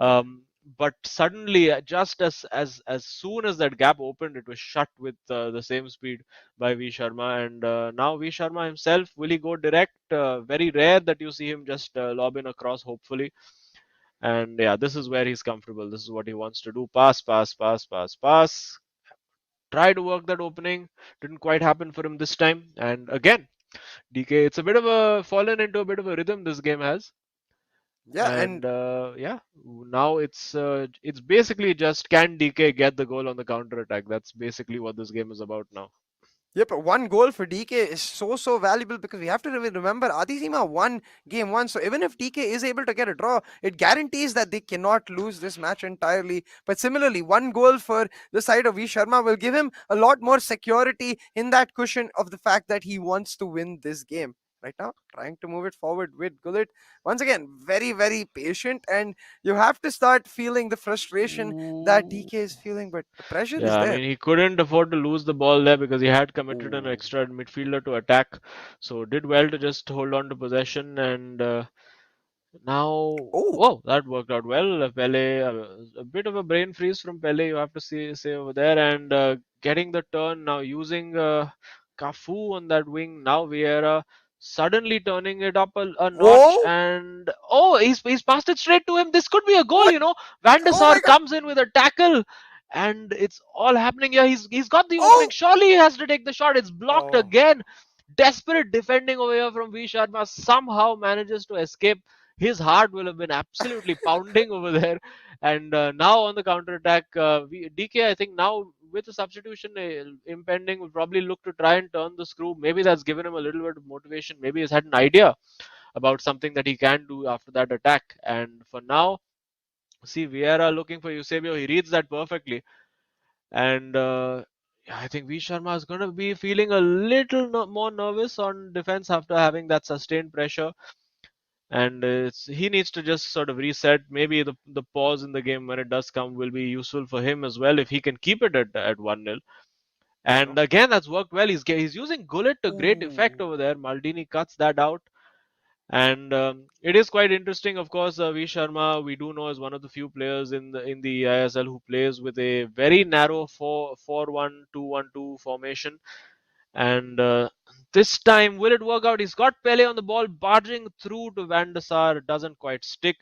Yeah. But suddenly, just as soon as that gap opened, it was shut with the same speed by V Sharma. And now V Sharma himself, will he go direct? Very rare that you see him just lob in across, hopefully. And yeah, this is where he's comfortable. This is what he wants to do. Pass, pass, pass, pass, pass. Try to work that opening. Didn't quite happen for him this time. And again, DK, it's a bit of a fallen into a bit of a rhythm this game has. Yeah, and And yeah, now it's basically just can DK get the goal on the counter attack? That's basically what this game is about now. yep, one goal for DK is so valuable because we have to remember Adizima won game one. So even if DK is able to get a draw, it guarantees that they cannot lose this match entirely. But similarly, one goal for the side of V Sharma will give him a lot more security in that cushion of the fact that he wants to win this game. right now, trying to move it forward with Gullit. Once again, very, very patient, and you have to start feeling the frustration that Ooh. DK is feeling, but the pressure is Yeah, I there. mean, he couldn't afford to lose the ball there because he had committed an Ooh. extra midfielder to attack. So did well to just hold on to possession and now, Oh, whoa, that worked out well. Pele, a bit of a brain freeze from Pele, you have to say over there, and getting the turn now using Cafu on that wing. Now Vieira suddenly turning it up a notch, whoa, and oh, he's passed it straight to him. This could be a goal, what? you know. Van der Oh Sar my god. comes in with a tackle, and it's all happening here. He's got the opening. Oh, Surely he has to take the shot. It's blocked oh, again. Desperate defending over here from V Sharma somehow manages to escape. His heart will have been absolutely pounding over there. And now on the counter attack, DK, I think now with the substitution impending, will probably look to try and turn the screw. Maybe that's given him a little bit of motivation. Maybe he's had an idea about something that he can do after that attack. And for now, see Vieira looking for Eusebio. He reads that perfectly. And yeah, I think V Sharma is going to be feeling a little more nervous on defense after having that sustained pressure, and he needs to just sort of reset. Maybe the pause in the game when it does come will be useful for him as well if he can keep it at 1-0. true. And again, that's worked well. He's using Gullit to great effect Ooh, over there. Maldini cuts that out. And it is quite interesting, of course. V Sharma, we do know, is one of the few players in the eISL who plays with a very narrow 4-4-1-2-1-2 formation. And this time, will it work out? He's got Pele on the ball, barging through to Van der Sar. Doesn't quite stick.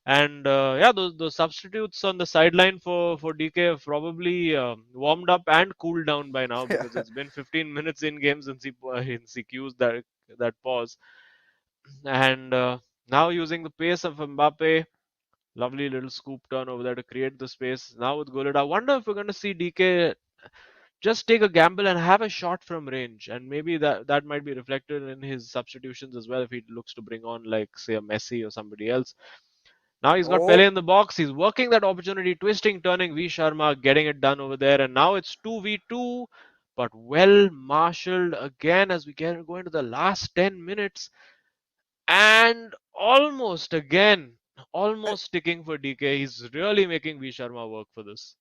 And yeah, those substitutes on the sideline for DK have probably warmed up and cooled down by now yeah. because it's been 15 minutes in game since he cues that pause. And now using the pace of Mbappe, lovely little scoop turn over there to create the space. Now with Gullit, I wonder if we're going to see DK just take a gamble and have a shot from range, and maybe that might be reflected in his substitutions as well if he looks to bring on like say a Messi or somebody else. Now he's got Pele Oh, in the box. He's working that opportunity, twisting, turning. V Sharma getting it done over there, and now it's 2v2, but well marshaled again as we go into the last 10 minutes, and almost again, I, almost sticking for DK. He's really making V Sharma work for this.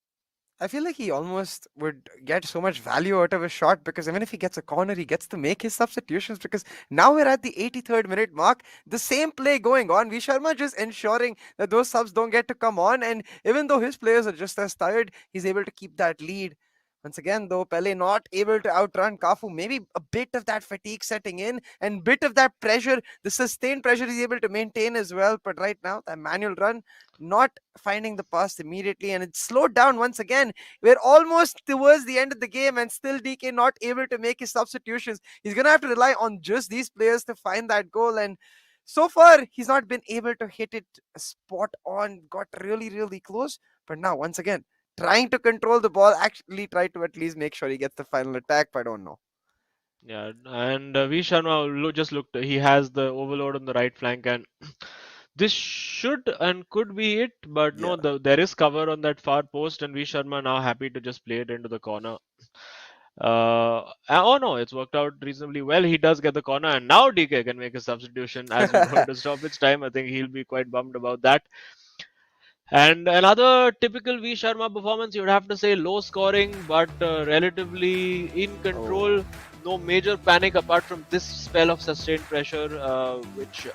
I feel like he almost would get so much value out of a shot because even if he gets a corner, he gets to make his substitutions. Because now we're at the 83rd minute mark, the same play going on. V Sharma just ensuring that those subs don't get to come on, and even though his players are just as tired, he's able to keep that lead. Once again, though, Pele not able to outrun Kafu. Maybe a bit of that fatigue setting in and bit of that pressure, the sustained pressure he's able to maintain as well. But right now, that manual run not finding the pass immediately, and it slowed down once again. We're almost towards the end of the game, and still DK not able to make his substitutions. He's gonna have to rely on just these players to find that goal, and so far he's not been able to hit it spot on. Got really, really close, but now once again trying to control the ball. Actually, try to at least make sure he gets the final attack, but I don't know. Yeah, and V Sharma just looked. He has the overload on the right flank, and this should and could be it. But Yeah. no, there is cover on that far post, and V Sharma now happy to just play it into the corner. Oh no, it's worked out reasonably well. He does get the corner, and now DK can make a substitution as we go into stoppage time. I think he'll be quite bummed about that. And another typical V Sharma performance, you would have to say low scoring, but relatively in Oh, control. No major panic apart from this spell of sustained pressure, which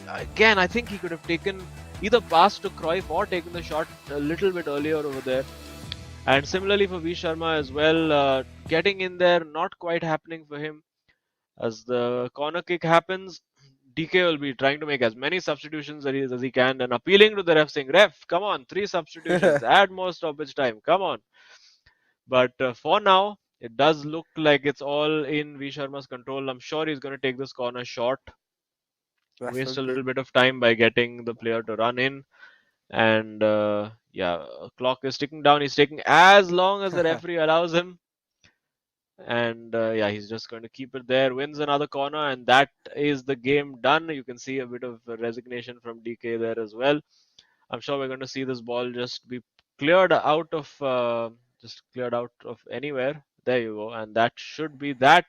again I think he could have taken either passed to Cruyff or taken the shot a little bit earlier over there. And similarly for V Sharma as well, getting in there not quite happening for him. As the corner kick happens, DK will be trying to make as many substitutions as he can and appealing to the ref, saying, "Ref, come on, 3 substitutions, add more stoppage time, come on." But for now, it does look like it's all in V Sharma's control. I'm sure he's going to take this corner short, that will waste a be. little bit of time by getting the player to run in. And yeah, clock is ticking down. He's taking as long as the referee allows him. And yeah, he's just going to keep it there. Wins another corner, and that is the game done. You can see a bit of resignation from DK there as well. I'm sure we're going to see this ball just be cleared out of anywhere. There you go, and that should be that.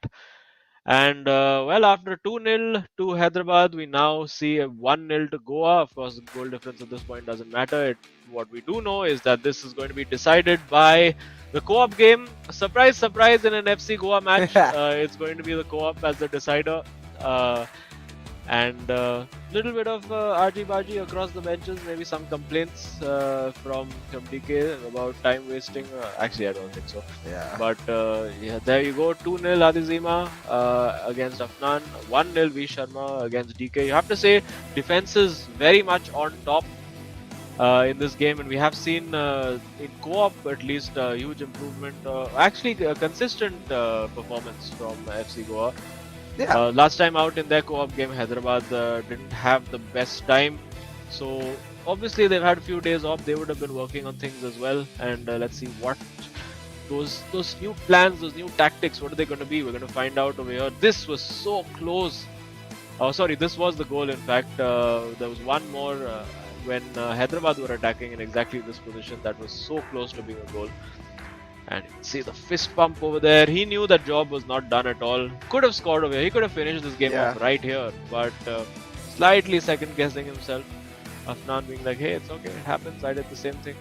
And well, after 2-0 to Hyderabad, we now see a 1-0 to Goa. Of course, the goal difference at this point doesn't matter. What we do know is that this is going to be decided by the co-op game. Surprise, surprise! In an FC Goa match, it's going to be the co-op as the decider. And little bit of argy-bargy across the benches, maybe some complaints from DK about time wasting. Actually, I don't think so. Yeah. But yeah, there you go. 2-0 Adizima against Afnan. 1-0 V Sharma against DK. You have to say defense is very much on top in this game, and we have seen in co-op at least a huge improvement. Actually, a consistent performance from FC Goa. Yeah. Last time out in their co-op game, Hyderabad didn't have the best time. So obviously they've had a few days off. They would have been working on things as well. And let's see what those new plans, those new tactics, what are they going to be? We're going to find out over here. This was so close. Oh, sorry, this was the goal. In fact, there was one more when Hyderabad were attacking in exactly this position that was so close to being a goal. And you can see the fist pump over there. He knew that job was not done at all. Could have scored over here. He could have finished this game off right here. But slightly second guessing himself. Afnan being like, hey, it's okay. It happens. I did the same thing.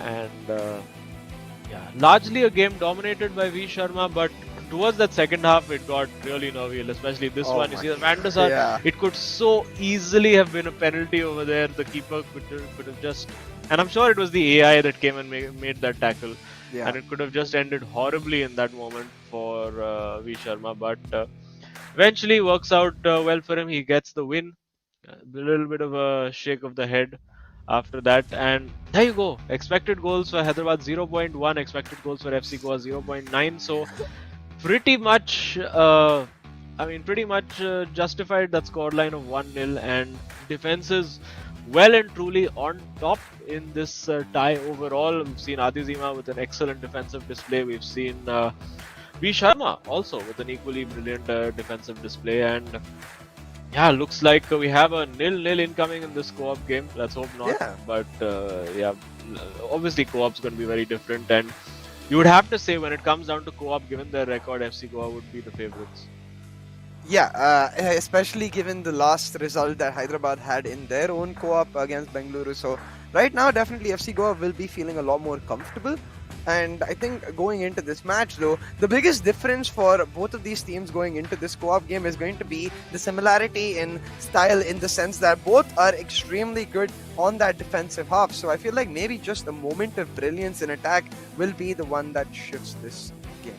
And yeah, largely a game dominated by V Sharma. But towards that second half, it got really nervy. Especially this one. You see the Van der Sar. It could so easily have been a penalty over there. The keeper could have just... And I'm sure it was the AI that came and made that tackle. Yeah. And it could have just ended horribly in that moment for V Sharma, but eventually works out well for him. He gets the win. A little bit of a shake of the head after that, and there you go. Expected goals for Hyderabad 0.1, expected goals for FC Goa 0.9. So pretty much, pretty much justified that scoreline of 1-0, and defenses well and truly on top in this tie overall. We've seen Adizima with an excellent defensive display. We've seen V Sharma also with an equally brilliant defensive display. And yeah, looks like we have a 0-0 incoming in this co-op game. Let's hope not. Yeah. But yeah, obviously co-op's going to be very different. And you would have to say when it comes down to co-op, given their record, FC Goa would be the favourites. Yeah, especially given the last result that Hyderabad had in their own co-op against Bengaluru. So right now, definitely FC Goa will be feeling a lot more comfortable. And I think going into this match, though, the biggest difference for both of these teams going into this co-op game is going to be the similarity in style, in the sense that both are extremely good on that defensive half. So I feel like maybe just a moment of brilliance in attack will be the one that shifts this game.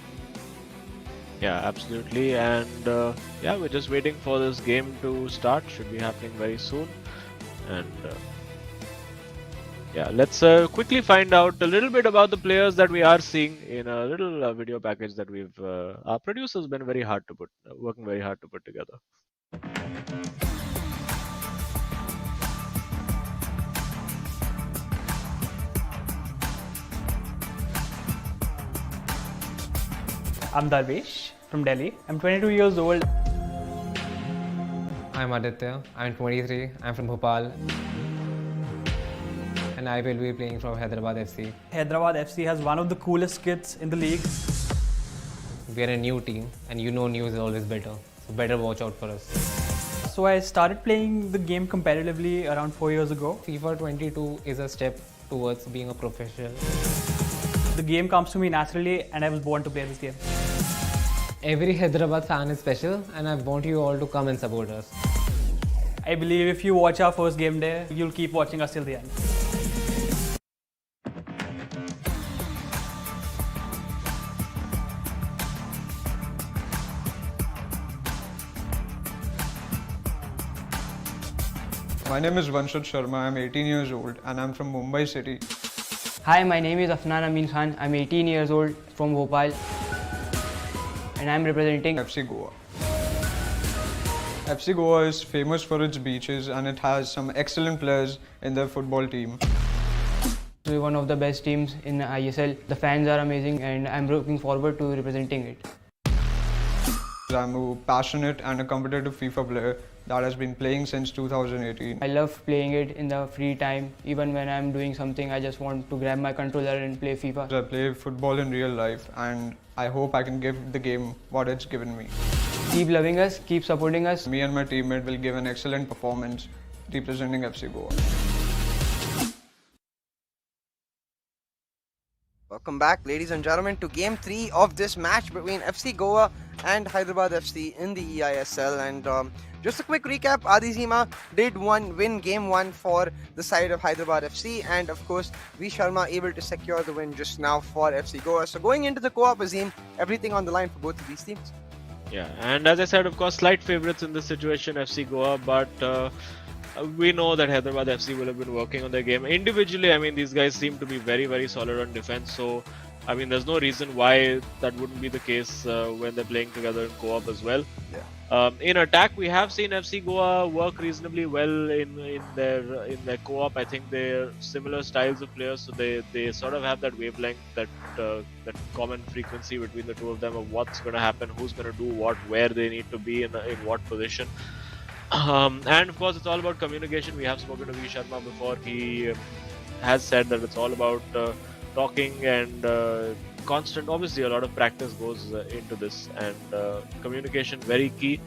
Yeah, absolutely. And yeah, we're just waiting for this game to start. Should be happening very soon. And yeah, let's quickly find out a little bit about the players that we are seeing in a little video package that we've our producer's been working very hard to put together. I'm Darvesh from Delhi. I'm 22 years old. I'm Aditya. I'm 23. I'm from Bhopal. And I will be playing for Hyderabad FC. Hyderabad FC has one of the coolest kits in the league. We are a new team, and you know news is always better. So better watch out for us. So I started playing the game competitively around 4 years ago. FIFA 22 is a step towards being a professional. The game comes to me naturally, and I was born to play this game. Every Hyderabad fan is special, and I want you all to come and support us. I believe if you watch our first game day, you'll keep watching us till the end. My name is Vanshad Sharma. I'm 18 years old and I'm from Mumbai city. Hi, my name is Afnan Amin Khan. I'm 18 years old from Bhopal and I'm representing FC Goa. FC Goa is famous for its beaches and it has some excellent players in their football team. We're one of the best teams in eISL. The fans are amazing and I'm looking forward to representing it. I'm a passionate and a competitive FIFA player that has been playing since 2018. I love playing it in the free time. Even when I'm doing something, I just want to grab my controller and play FIFA. I play football in real life and I hope I can give the game what it's given me. Keep loving us, keep supporting us. Me and my teammate will give an excellent performance representing FC Goa. Welcome back, ladies and gentlemen, to Game 3 of this match between FC Goa and Hyderabad FC in the eISL. And just a quick recap, Adizima did win Game 1 for the side of Hyderabad FC, and of course, V Sharma able to secure the win just now for FC Goa. So going into the co-op, Azim, everything on the line for both of these teams. Yeah, and as I said, of course, slight favorites in this situation, FC Goa, but we know that Hyderabad FC will have been working on their game individually. I mean, these guys seem to be very, very solid on defense. So, I mean, there's no reason why that wouldn't be the case when they're playing together in co-op as well. Yeah. In attack, we have seen FC Goa work reasonably well in their co-op. I think they're similar styles of players, so they sort of have that wavelength, that common frequency between the two of them of what's going to happen, who's going to do what, where they need to be in what position. And of course, it's all about communication. We have spoken to V Sharma before. He has said that it's all about talking and constant. Obviously, a lot of practice goes into this, and communication very key.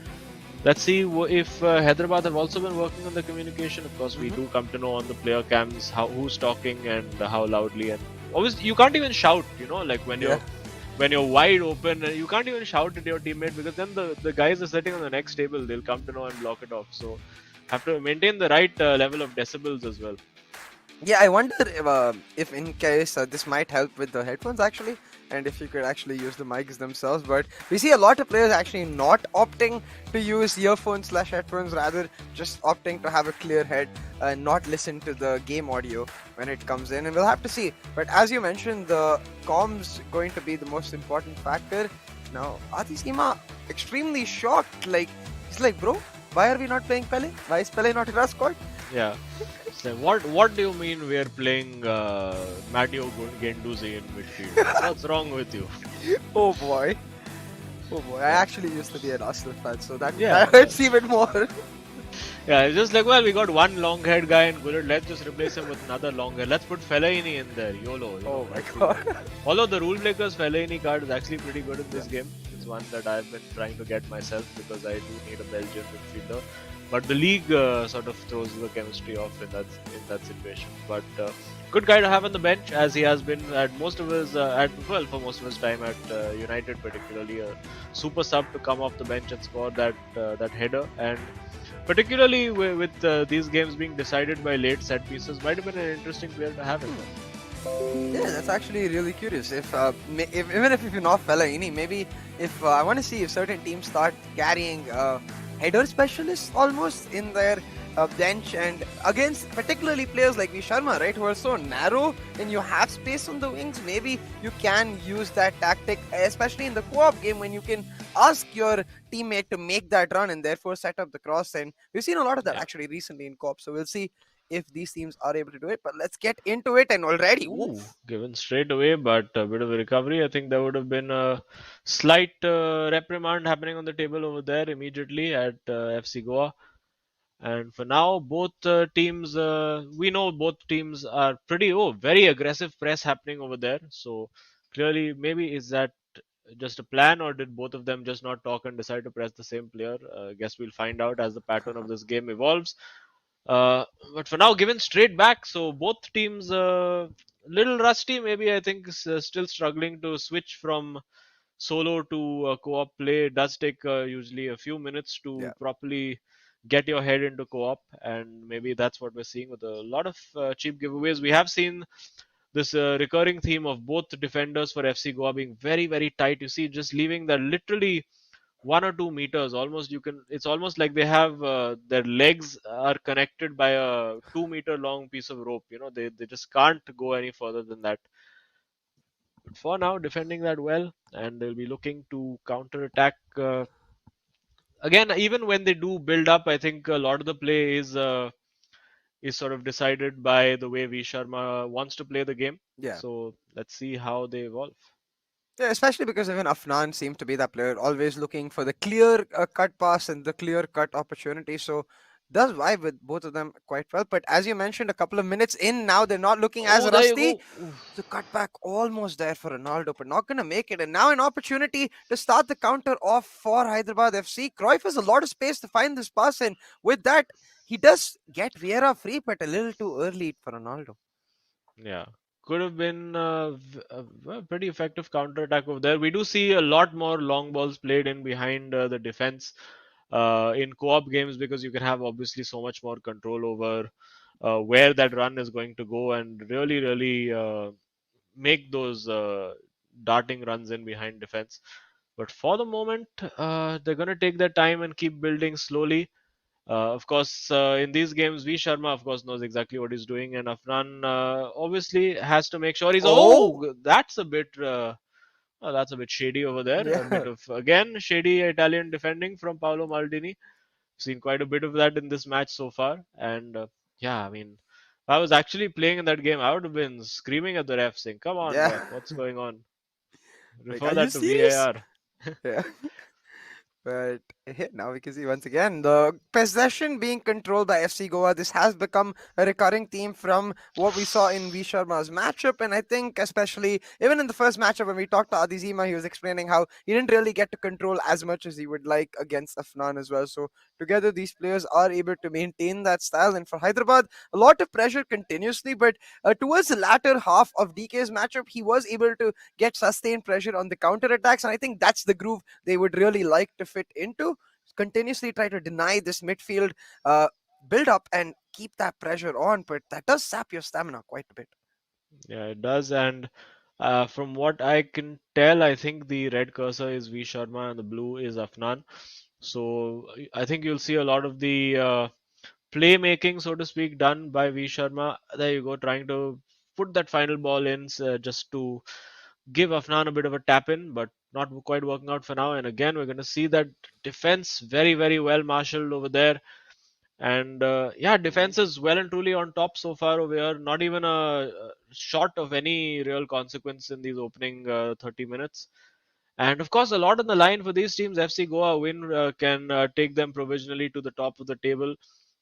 Let's see if Hyderabad have also been working on the communication. Of course, we do come to know on the player cams who's talking and how loudly. And obviously, you can't even shout. Like when you're wide open, you can't even shout at your teammate, because then the guys are sitting on the next table. They'll come to know and block it off. So have to maintain the right level of decibels as well. Yeah, I wonder if in case this might help with the headphones actually, and if you could actually use the mics themselves. But we see a lot of players actually not opting to use earphones/headphones, rather just opting to have a clear head and not listen to the game audio when it comes in. And we'll have to see. But as you mentioned, the comms going to be the most important factor. Now, Adizima extremely shocked. Like, he's like, bro, why are we not playing Pele? Why is Pele not in our squad? Yeah. So what do you mean we are playing Matteo Guendouzi in midfield? What's wrong with you? Oh boy. Oh boy. I actually used to be an Arsenal fan, so that Yeah. hurts even more. Yeah, it's just like, well, we got one long haired guy in Gullit, let's just replace him with another long hair. Let's put Fellaini in there, YOLO. Oh my god. Although the rule breakers Fellaini card is actually pretty good in this game. It's one that I've been trying to get myself, because I do need a Belgian midfielder. But the league sort of throws the chemistry off in that situation. But good guy to have on the bench, as he has been at most of his for most of his time at United, particularly a super sub to come off the bench and score that header. And particularly with these games being decided by late set pieces, might have been an interesting player to have him. Yeah, that's actually really curious. If even if you're not Fellaini, maybe if I want to see if certain teams start carrying header specialists almost in their bench, and against particularly players like V Sharma, right, who are so narrow and you have space on the wings, maybe you can use that tactic, especially in the co-op game when you can ask your teammate to make that run and therefore set up the cross. And we've seen a lot of that actually recently in co-op, so we'll see if these teams are able to do it. But let's get into it. And already, Given straight away, but a bit of a recovery. I think there would have been a slight reprimand happening on the table over there immediately at FC Goa. And for now, both teams, we know both teams are very aggressive press happening over there. So clearly, maybe is that just a plan, or did both of them just not talk and decide to press the same player? Guess we'll find out as the pattern of this game evolves. But for now, given straight back, so both teams little rusty. Maybe I think still struggling to switch from solo to co-op play. It does take usually a few minutes to properly get your head into co-op, and maybe that's what we're seeing with a lot of cheap giveaways. We have seen this recurring theme of both defenders for FC Goa being very, very tight. You see, just leaving that literally 1 or 2 meters, almost it's almost like they have their legs are connected by a 2 meter long piece of rope. They just can't go any further than that. But for now, defending that well, and they'll be looking to counter attack again. Even when they do build up, I think a lot of the play is sort of decided by the way V Sharma wants to play the game. So let's see how they evolve. Yeah, especially because even Afnan seemed to be that player, always looking for the clear cut pass and the clear cut opportunity. So does vibe with both of them quite well. But as you mentioned, a couple of minutes in now, they're not looking as Oh, there you rusty. go. Oof. The cutback almost there for Ronaldo, but not going to make it. And now an opportunity to start the counter off for Hyderabad FC. Cruyff has a lot of space to find this pass, and with that, he does get Vieira free, but a little too early for Ronaldo. Yeah, could have been a pretty effective counter attack over there. We do see a lot more long balls played in behind the defense in co-op games because you can have obviously so much more control over where that run is going to go and really make those darting runs in behind defense. But for the moment, they're going to take their time and keep building slowly. Of course, in these games, V Sharma, of course, knows exactly what he's doing, and Afnan obviously has to make sure he's. Oh, Oh, that's a bit shady over there. A bit yeah, of again shady Italian defending from Paolo Maldini. Seen quite a bit of that in this match so far, and yeah, I mean, if I was actually playing in that game, I would have been screaming at the ref, saying, "Come on, yeah. ref, what's going on? Like, are Refer you that to serious? VAR." Yeah. But now we can see once again the possession being controlled by FC Goa. This has become a recurring theme from what we saw in V Sharma's matchup, and I think especially even in the first matchup when we talked to Adizima, he was explaining how he didn't really get to control as much as he would like against Afnan as well. So together, these players are able to maintain that style, and for Hyderabad, a lot of pressure continuously. But towards the latter half of DK's matchup, he was able to get sustained pressure on the counter attacks, and I think that's the groove they would really like to fit into. Continuously try to deny this midfield build up and keep that pressure on, but that does sap your stamina quite a bit. Yeah, it does. And from what I can tell, I think the red cursor is V Sharma and the blue is Afnan. So I think you'll see a lot of the playmaking, so to speak, done by V Sharma. There you go, trying to put that final ball in just to give Afnan a bit of a tap in, but not quite working out for now. And again, we're going to see that defense very well marshaled over there. And yeah, Mhm. defense is well and truly on top so far over here. Not even a short of any real consequence in these opening 30 minutes. And of course, a lot on the line for these teams. FC Goa win can take them provisionally to the top of the table.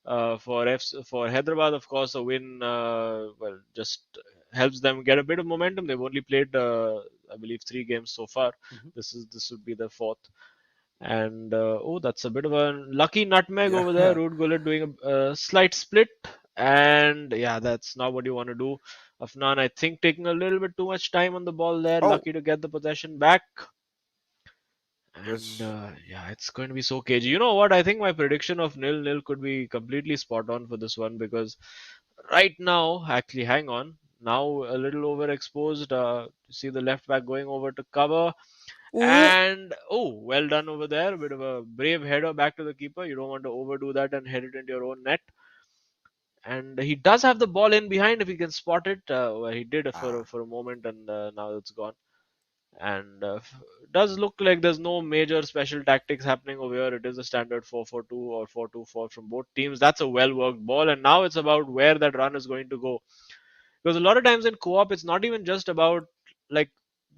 For Hyderabad, of course, a win well just helps them get a bit of momentum. They've only played, I believe, 3 games so far. Mhm. This would be their fourth. And oh, that's a bit of a lucky nutmeg over there. Yeah. Rude Gullit doing a slight split. And yeah, that's not what you want to do. Afnan, I think, taking a little bit too much time on the ball there. Oh, Lucky to get the possession back. And this. yeah, it's going to be so cagey. You know what? I think my prediction of nil-nil could be completely spot on for this one because right now, actually, hang on. Now a little overexposed. See the left back going over to cover. Ooh. And oh, well done over there. A bit of a brave header back to the keeper. You don't want to overdo that and head it into your own net. And he does have the ball in behind if he can spot it. Well, he did Ah. for a moment, and now it's gone. And does look like there's no major special tactics happening over here. It is a standard 4-4-2 or 4-2-4 from both teams. That's a well worked ball, and now it's about where that run is going to go. Because a lot of times in co-op, it's not even just about like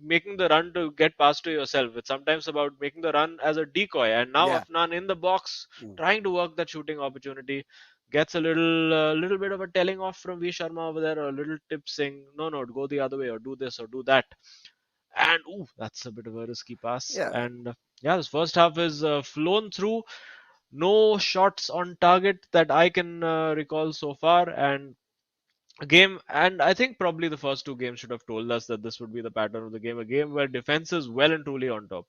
making the run to get past to yourself. It's sometimes about making the run as a decoy. And now Yeah. Afnan in the box, Ooh. trying to work that shooting opportunity, gets a little bit of a telling off from V Sharma over there, or a little tip saying, no, go the other way, or do this, or do that. And ooh, that's a bit of a risky pass. Yeah. And yeah, this first half is flown through. No shots on target that I can recall so far. And a game, and I think probably the first 2 games should have told us that this would be the pattern of the game. A game where defense is well and truly on top.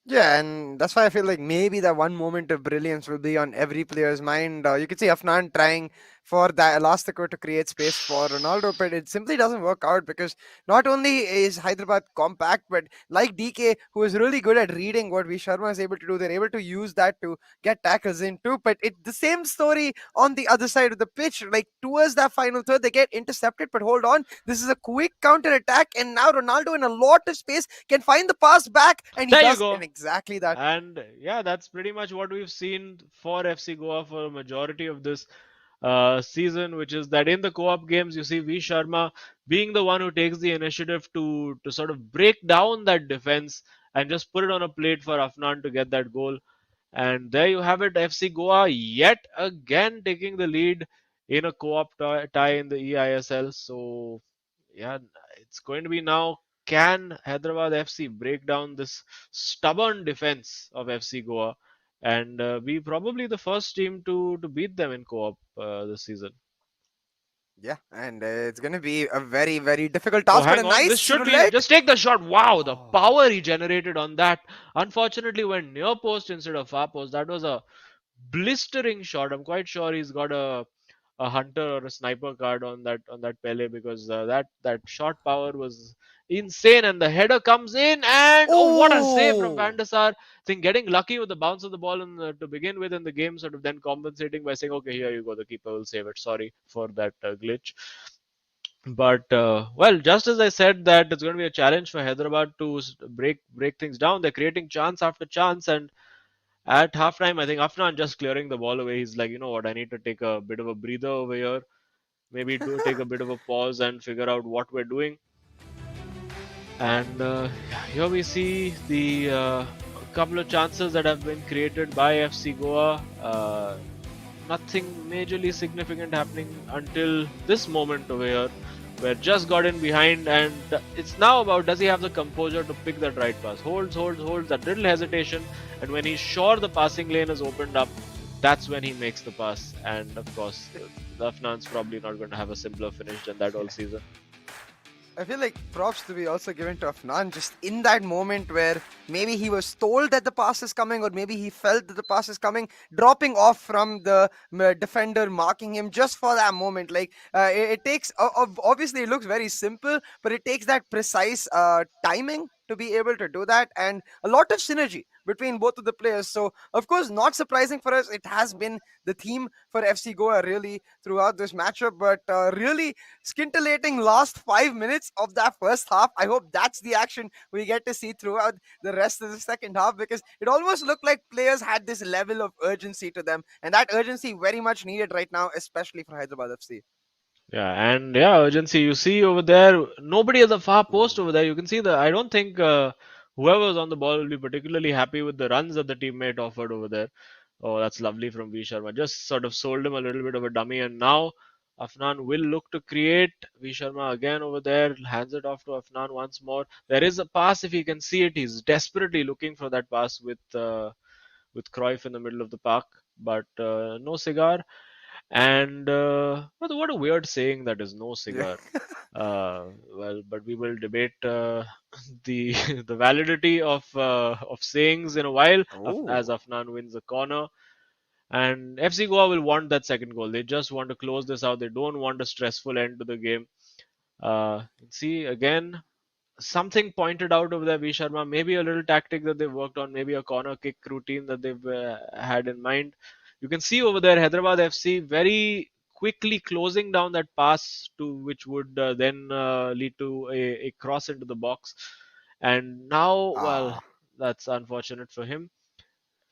Yeah, and that's why I feel like maybe that one moment of brilliance will be on every player's mind. You could see Afnan trying for that Elastico to create space for Ronaldo, but it simply doesn't work out because not only is Hyderabad compact, but like DK, who is really good at reading what V Sharma is able to do, they're able to use that to get tackles in too. But it the same story on the other side of the pitch. Like towards that final third, they get intercepted, but hold on, this is a quick counter attack, and now Ronaldo in a lot of space can find the pass back, and he There you does in go. exactly that. And yeah, that's pretty much what we've seen for FC Goa for a majority of this season, which is that in the co-op games, you see V Sharma being the one who takes the initiative to sort of break down that defense and just put it on a plate for Afnan to get that goal. And there you have it, FC Goa yet again taking the lead in a co-op tie in the eISL. So yeah, it's going to be now. Can Hyderabad FC break down this stubborn defense of FC Goa and be probably the first team to beat them in co-op this season? Yeah, and it's going to be a very, very difficult Oh, task, but a hang on. This nice should be. roulette. Just take the shot. Wow, the Oh. power he generated on that. Unfortunately, went near post instead of far post. That was a blistering shot. I'm quite sure he's got a hunter or a sniper card on that Pele because that shot power was insane. And the header comes in, and oh, what a save from Oh! Van der Sar. I think getting lucky with the bounce of the ball to begin with in the game, sort of then compensating by saying, okay, here you go, the keeper will save it. Sorry for that glitch. But well, just as I said that it's going to be a challenge for Hyderabad to break things down. They're creating chance after chance, and at halftime, I think Afnan just clearing the ball away. He's like, you know what, I need to take a bit of a breather over here. Maybe do take a bit of a pause and figure out what we're doing. And here we see the couple of chances that have been created by FC Goa. Nothing majorly significant happening until this moment over here, where just got in behind, and it's now about does he have the composure to pick that right pass? Holds that little hesitation, and when he's sure the passing lane is opened up, that's when he makes the pass. And of course, the Afnan's probably not going to have a simpler finish than that all season. I feel like props to be also given to Afnan just in that moment where maybe he was told that the pass is coming, or maybe he felt that the pass is coming, dropping off from the defender, marking him just for that moment. Like it takes, obviously, it looks very simple, but it takes that precise timing to be able to do that, and a lot of synergy between both of the players. So, of course, not surprising for us, it has been the theme for FC Goa really throughout this matchup, but really scintillating last 5 minutes of that first half. I hope that's the action we get to see throughout the rest of the second half, because it almost looked like players had this level of urgency to them, and that urgency very much needed right now, especially for Hyderabad FC. Yeah, and yeah, urgency. You see over there, nobody at the far post over there. You can see the. I don't think whoever's on the ball will be particularly happy with the runs that the teammate offered over there. Oh, that's lovely from V Sharma. Just sort of sold him a little bit of a dummy, and now Afnan will look to create. V Sharma again over there hands it off to Afnan once more. There is a pass if he can see it. He's desperately looking for that pass with Cruyff in the middle of the park, but no cigar. And what a weird saying that is, no Yeah. cigar. Well, but we will debate the the validity of sayings in a while as Oh. Afnan wins a corner. And FC Goa will want that second goal. They just want to close this out. They don't want a stressful end to the game. See again something pointed out over there, V Sharma. Maybe a little tactic that they've worked on, maybe a corner kick routine that they've had in mind. You can see over there Hyderabad FC very quickly closing down that pass to which would then lead to a cross into the box. And now, well, Ah. that's unfortunate for him.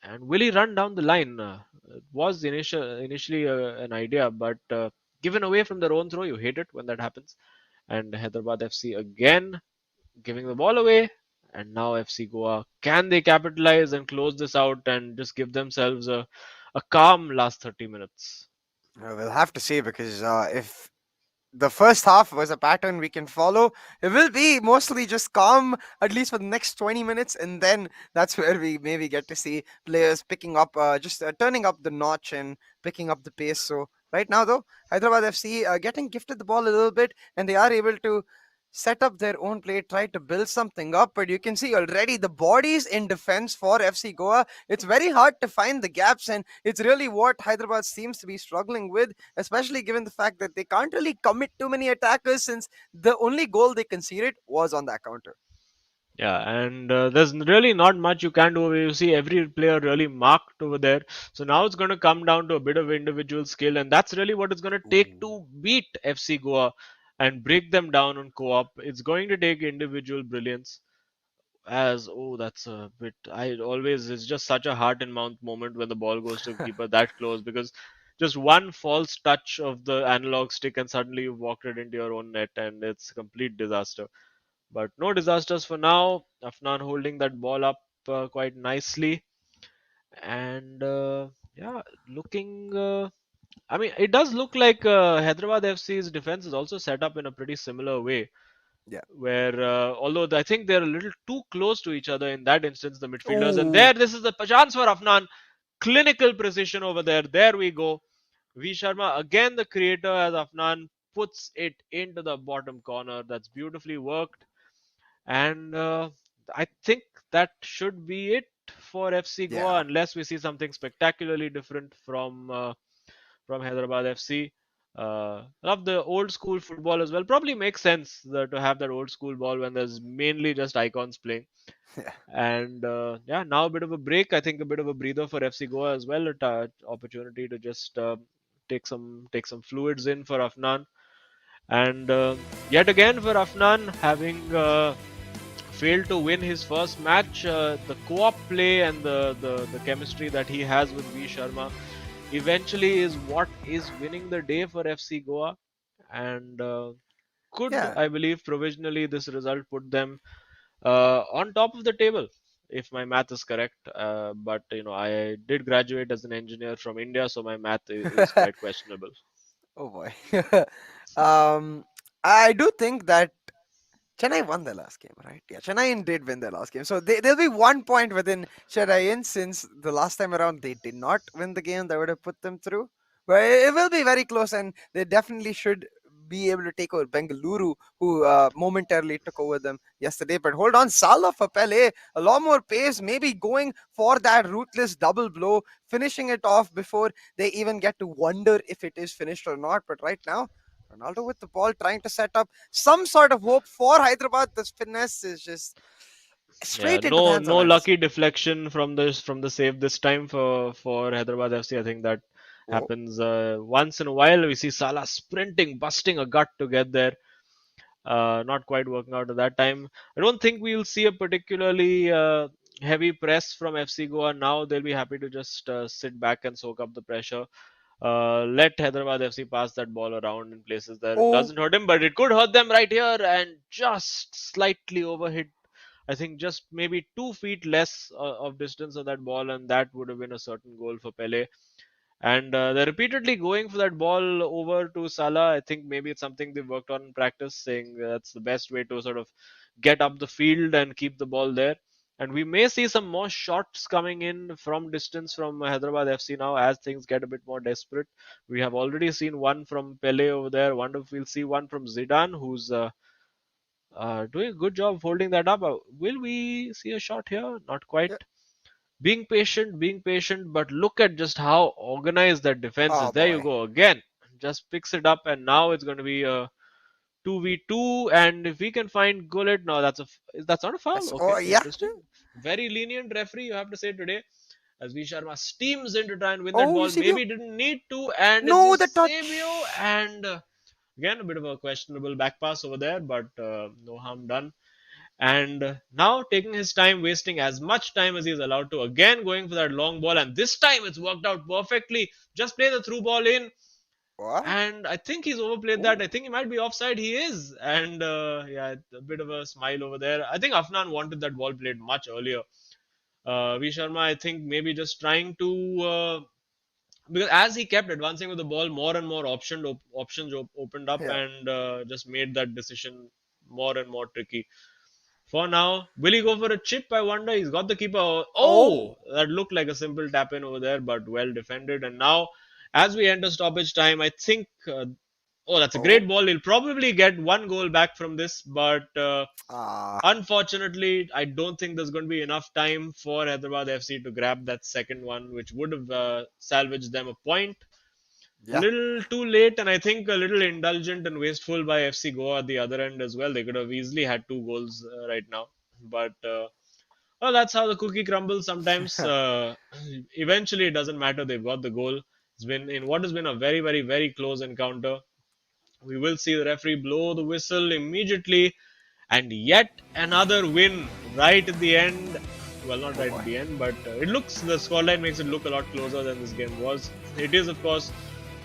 And will he run down the line? It was initially an idea, but given away from their own throw, you hate it when that happens. And Hyderabad FC again giving the ball away. And now FC Goa, can they capitalize and close this out and just give themselves a calm last 30 minutes? We'll have to see, because if the first half was a pattern we can follow, it will be mostly just calm, at least for the next 20 minutes, and then that's where we maybe get to see players picking up, just turning up the notch and picking up the pace. So right now, though, Hyderabad FC getting gifted the ball a little bit, and they are able to set up their own play, try to build something up. But you can see already the bodies in defense for FC Goa. It's very hard to find the gaps, and it's really what Hyderabad seems to be struggling with, especially given the fact that they can't really commit too many attackers, since the only goal they conceded was on that counter. Yeah, and there's really not much you can do. You see every player really marked over there. So now it's going to come down to a bit of individual skill, and that's really what it's going to take Ooh. to beat FC Goa and break them down on co-op. It's going to take individual brilliance. As oh, that's a bit. I always it's just such a heart and mouth moment when the ball goes to keeper that close, because just one false touch of the analog stick and suddenly you've walked it into your own net, and it's a complete disaster. But no disasters for now. Afnan holding that ball up quite nicely. And yeah, looking. I mean, it does look like Hyderabad FC's defense is also set up in a pretty similar way, Yeah. where although I think they're a little too close to each other in that instance, the midfielders. And Oh, there, this is the chance for Afnan. Clinical precision over there. There we go. V Sharma again, the creator, as Afnan puts it into the bottom corner. That's beautifully worked. And I think that should be it for FC Goa, yeah. unless we see something spectacularly different from Hyderabad FC. Love the old school football as well. Probably makes sense to have that old school ball when there's mainly just icons playing. Yeah. And yeah, now a bit of a break. I think a bit of a breather for FC Goa as well. Opportunity to just take some fluids in for Afnan. And yet again for Afnan, having failed to win his first match, the co-op play and the chemistry that he has with V Sharma eventually is what is winning the day for FC Goa. And could, Yeah. I believe, provisionally this result put them on top of the table, if my math is correct. But I did graduate as an engineer from India, so my math is quite questionable. Oh boy. um, I do think that Chennai won their last game, right? Yeah, Chennai did win their last game. So they'll be 1 point within Chennai since the last time around they did not win the game that would have put them through. But it will be very close, and they definitely should be able to take over Bengaluru, who momentarily took over them yesterday. But hold on, Salah for Pele, a lot more pace, maybe going for that ruthless double blow, finishing it off before they even get to wonder if it is finished or not. But right now, Ronaldo with the ball trying to set up some sort of hope for Hyderabad. This finesse is just Yeah, straight into the hands of no Anderson. lucky deflection from the save this time for Hyderabad FC. I think that Oh, happens once in a while. We see Salah sprinting, busting a gut to get there. Not quite working out at that time. I don't think we'll see a particularly heavy press from FC Goa now. They'll be happy to just sit back and soak up the pressure. Let Hyderabad FC pass that ball around in places that it oh, doesn't hurt him, but it could hurt them right here and just slightly overhit. I think just maybe 2 feet less of distance of that ball, and that would have been a certain goal for Pele. And they're repeatedly going for that ball over to Salah. I think maybe it's something they've worked on in practice, saying that's the best way to sort of get up the field and keep the ball there. And we may see some more shots coming in from distance from Hyderabad FC now as things get a bit more desperate. We have already seen one from Pele over there. Wonder if we'll see one from Zidane, who's doing a good job of holding that up. Will we see a shot here? Not quite. yeah. Being patient, but look at just how organized that defense is. Oh There you boy. go again. Just picks it up, and now it's going to be a 2v2. And if we can find Gullit, no, that's not a foul. Oh Okay, yeah. interesting. Very lenient referee, you have to say today. As V Sharma steams in to try and win that Oh, ball, Eusebio. maybe didn't need to, and it's No, the Eusebio, touch. and again a bit of a questionable back pass over there, but no harm done. And now taking his time, wasting as much time as he's allowed to, again going for that long ball, and this time it's worked out perfectly. Just play the through ball in, What? and I think he's overplayed Oh, that. I think he might be offside. He is, and yeah, a bit of a smile over there. I think Afnan wanted that ball played much earlier. V Sharma, I think maybe just trying to because as he kept advancing with the ball, more and more options opened up, yeah. and just made that decision more and more tricky. For now, will he go for a chip? I wonder. He's got the keeper. Oh, Oh, that looked like a simple tap in over there, but well defended. And now, as we enter stoppage time, I think. Oh, that's a oh. great ball. He'll probably get one goal back from this, but Ah, unfortunately, I don't think there's going to be enough time for Hyderabad FC to grab that second one, which would have salvaged them a point. yeah. Little too late, and I think a little indulgent and wasteful by FC Goa at the other end as well. They could have easily had 2 goals right now, but well, that's how the cookie crumbles sometimes. Eventually, it doesn't matter. They've got the goal. It's been in what has been a very, very, very close encounter. We will see the referee blow the whistle immediately, and yet another win right at the end. Well, not Oh right at boy. the end, but the scoreline makes it look a lot closer than this game was. It is, of course,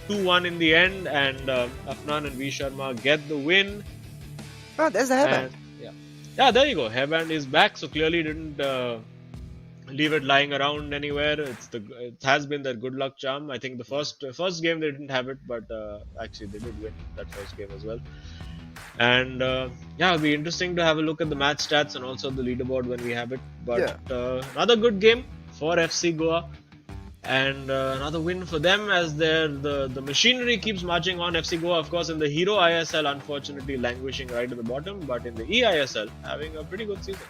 2-1 in the end, and Afnan and V Sharma get the win. Oh, there's the And hairband. yeah, there you go. Hairband is back, so clearly didn't leave it lying around anywhere. It has been their good luck charm. I think the first game they didn't have it, but actually they did win that first game as well. And yeah, it'll be interesting to have a look at the match stats and also the leaderboard when we have it. But another good game for FC Goa, and another win for them as the machinery keeps marching on. FC Goa, of course, in the Hero ISL, unfortunately languishing right at the bottom, but in the eISL, having a pretty good season.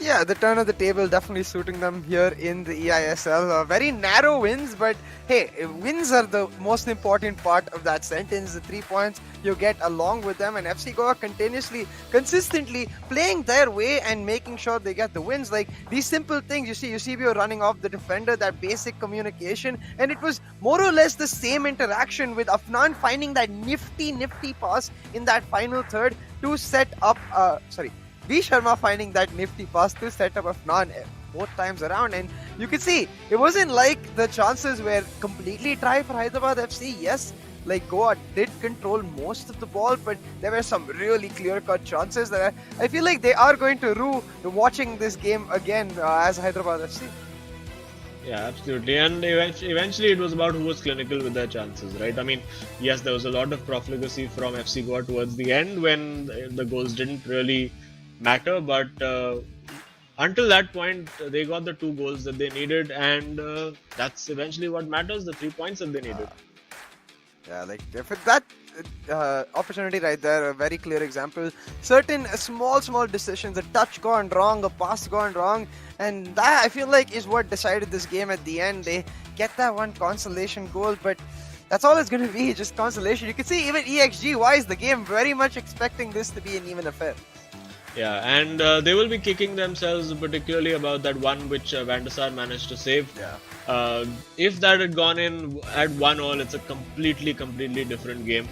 Yeah, the turn of the table definitely suiting them here in the eISL. Very narrow wins, but hey, wins are the most important part of that sentence. The 3 points you get along with them, and FC Goa consistently playing their way and making sure they get the wins. Like these simple things, you see Eusebio running off the defender, that basic communication, and it was more or less the same interaction with Afnan finding that nifty pass in that final third to set up. V. Sharma finding that nifty pass to set up Afnan both times around, and you can see it wasn't like the chances were completely dry for Hyderabad FC. Yes, like Goa did control most of the ball, but there were some really clear-cut chances that I feel like they are going to rue watching this game again as Hyderabad FC. Yeah, absolutely. And eventually it was about who was clinical with their chances, right? I mean, yes, there was a lot of profligacy from FC Goa towards the end when the goals didn't really matter, but until that point they got the 2 goals that they needed, and that's eventually what matters, the 3 points that they needed. Yeah, like if that opportunity right there, a very clear example. Certain small decisions, a touch gone wrong, a pass gone wrong, and that I feel like is what decided this game at the end. They get that one consolation goal, but that's all it's going to be, just consolation. You can see even EXG wise the game very much expecting this to be an even affair. Yeah, and they will be kicking themselves, particularly about that one which Van der Sar managed to save. Yeah. If that had gone in at 1-1, it's a completely different game.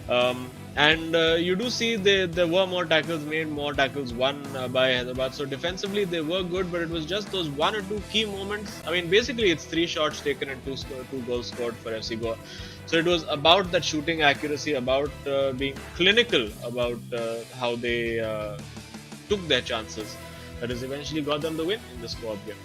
And you do see there were more tackles made, more tackles won by Hyderabad. So defensively they were good, but it was just those 1 or 2 key moments. I mean, basically it's 3 shots taken and 2 goals scored for FC Goa. So it was about that shooting accuracy, about being clinical, about how they took their chances, that has eventually got them the win in this co-op game.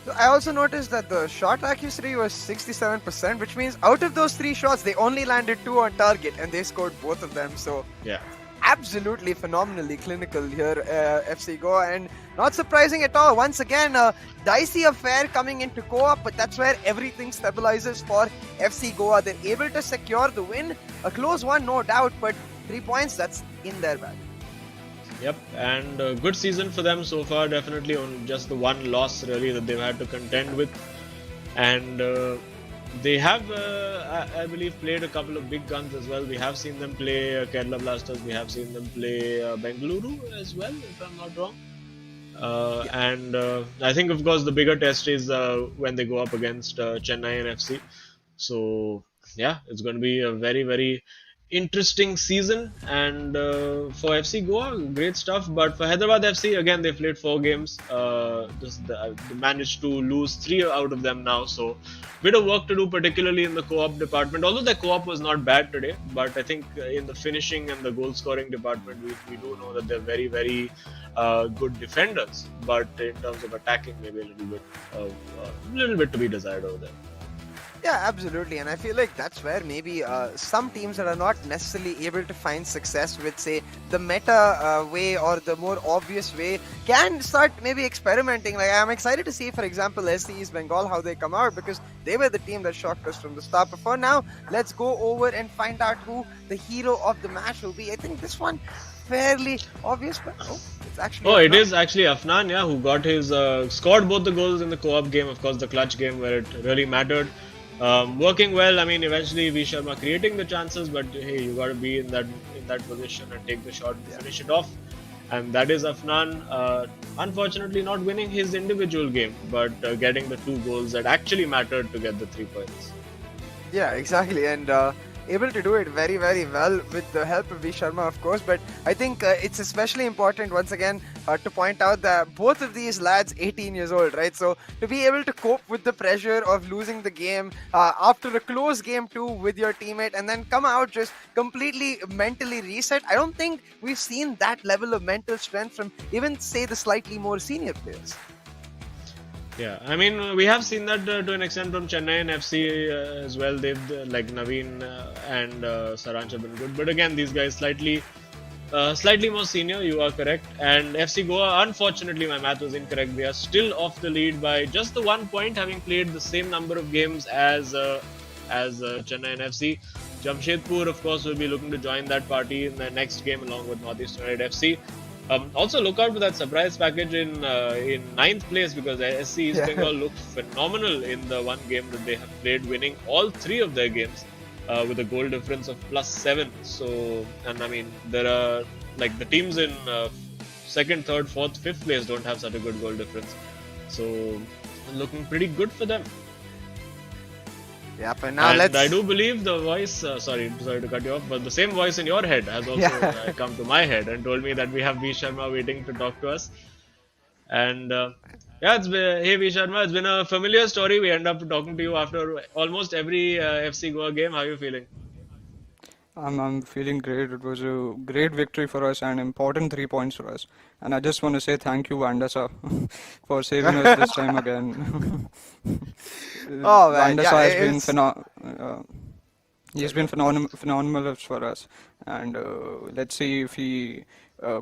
So I also noticed that the shot accuracy was 67%, which means out of those 3 shots, they only landed 2 on target and they scored both of them. So yeah, absolutely phenomenally clinical here, FC Goa, and not surprising at all. Once again, a dicey affair coming into co-op, but that's where everything stabilizes for FC Goa. They're able to secure the win, a close one, no doubt, but 3 points, that's in their bag. Yep, and a good season for them so far. Definitely on just the one loss really that they've had to contend with, and they have, I believe, played a couple of big guns as well. We have seen them play Kerala Blasters. We have seen them play Bengaluru as well, if I'm not wrong. And I think, of course, the bigger test is when they go up against Chennai and FC. So yeah, it's going to be a very interesting season, and for FC Goa, great stuff. But for Hyderabad FC, again, they played 4 games, they managed to lose 3 out of them now, so bit of work to do, particularly in the co-op department. Although the co-op was not bad today, but I think in the finishing and the goal scoring department, we do know that they're very good defenders, but in terms of attacking, maybe a little bit to be desired over there. Yeah, absolutely, and I feel like that's where maybe some teams that are not necessarily able to find success with, say, the meta way or the more obvious way can start maybe experimenting. Like, I'm excited to see, for example, SC East Bengal, how they come out, because they were the team that shocked us from the start. But for now, let's go over and find out who the hero of the match will be. I think this one fairly obvious, but it's actually Afnan. It is actually Afnan, yeah, who got his scored both the goals in the co-op game, of course, the clutch game where it really mattered. Working well. I mean, eventually V Sharma creating the chances, but hey, you got to be in that position and take the shot and finish it off. And that is Afnan. Unfortunately, not winning his individual game, but getting the 2 goals that actually mattered to get the 3 points. Yeah, exactly, and able to do it very well with the help of V Sharma, of course. But I think it's especially important once again to point out that both of these lads 18 years old, right? So to be able to cope with the pressure of losing the game after a close game 2 with your teammate and then come out just completely mentally reset, I don't think we've seen that level of mental strength from even, say, the slightly more senior players. Yeah, I mean, we have seen that to an extent from Chennai and FC as well. They've like Naveen and Saransh have been good, but again, these guys slightly more senior. You are correct. And FC Goa, unfortunately, my math was incorrect. They are still off the lead by just the 1 point, having played the same number of games as Chennai and FC. Jamshedpur, of course, will be looking to join that party in the next game along with Northeast United FC. Also, look out for that surprise package in ninth place because SC East Bengal looked phenomenal in the one game that they have played, winning all three of their games with a goal difference of +7. So, and I mean, there are like the teams in second, third, fourth, fifth place don't have such a good goal difference. So, looking pretty good for them. Yep, and now And I do believe the voice, sorry to cut you off, but the same voice in your head has also come to my head and told me that we have V Sharma waiting to talk to us. And hey V Sharma, it's been a familiar story. We end up talking to you after almost every FC Goa game. How are you feeling? I'm feeling great. It was a great victory for us and important 3 points for us. And I just want to say thank you, Vanda sir, for saving us this time again. Oh man, Vanda yeah, sir has been he's been sorry, phenomenal for us, and let's see if he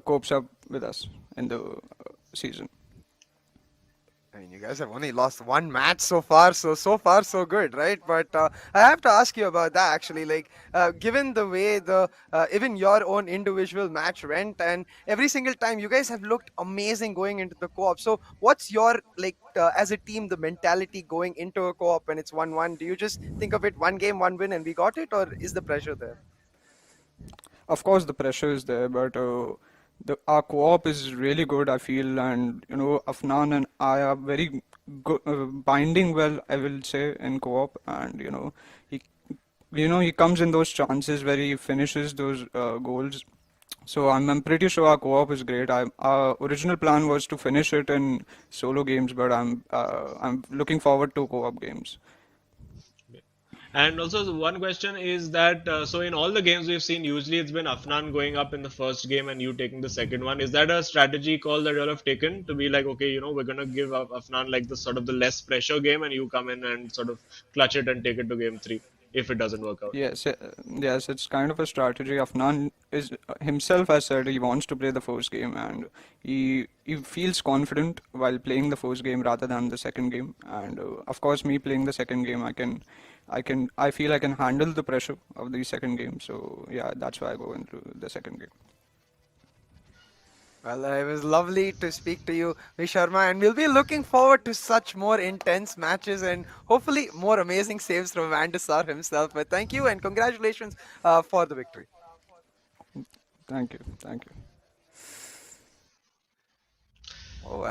copes up with us in the season. I mean, you guys have only lost one match so far, so far so good, right? But I have to ask you about that actually. Like, given the way the even your own individual match went, and every single time you guys have looked amazing going into the co-op. So, what's your like as a team the mentality going into a co-op when it's 1-1? Do you just think of it one game, one win, and we got it, or is the pressure there? Of course, the pressure is there, but our co-op is really good, I feel, and Afnan and I are very good, binding well, I will say, in co-op, and he, he comes in those chances where he finishes those goals. So I'm pretty sure our co-op is great. Our original plan was to finish it in solo games, but I'm looking forward to co-op games. And also, the one question is that so in all the games we've seen, usually it's been Afnan going up in the first game and you taking the second one. Is that a strategy call that you all have taken to be like, okay, we're gonna give Afnan like the sort of the less pressure game, and you come in and sort of clutch it and take it to game three if it doesn't work out? Yes, it's kind of a strategy. Afnan is himself has said he wants to play the first game, and he feels confident while playing the first game rather than the second game. And of course, me playing the second game, I feel I can handle the pressure of the second game. So yeah, that's why I go into the second game. Well, it was lovely to speak to you, V Sharma, and we'll be looking forward to such more intense matches and hopefully more amazing saves from Van der Sar himself. But thank you and congratulations for the victory. Thank you, thank you. Oh,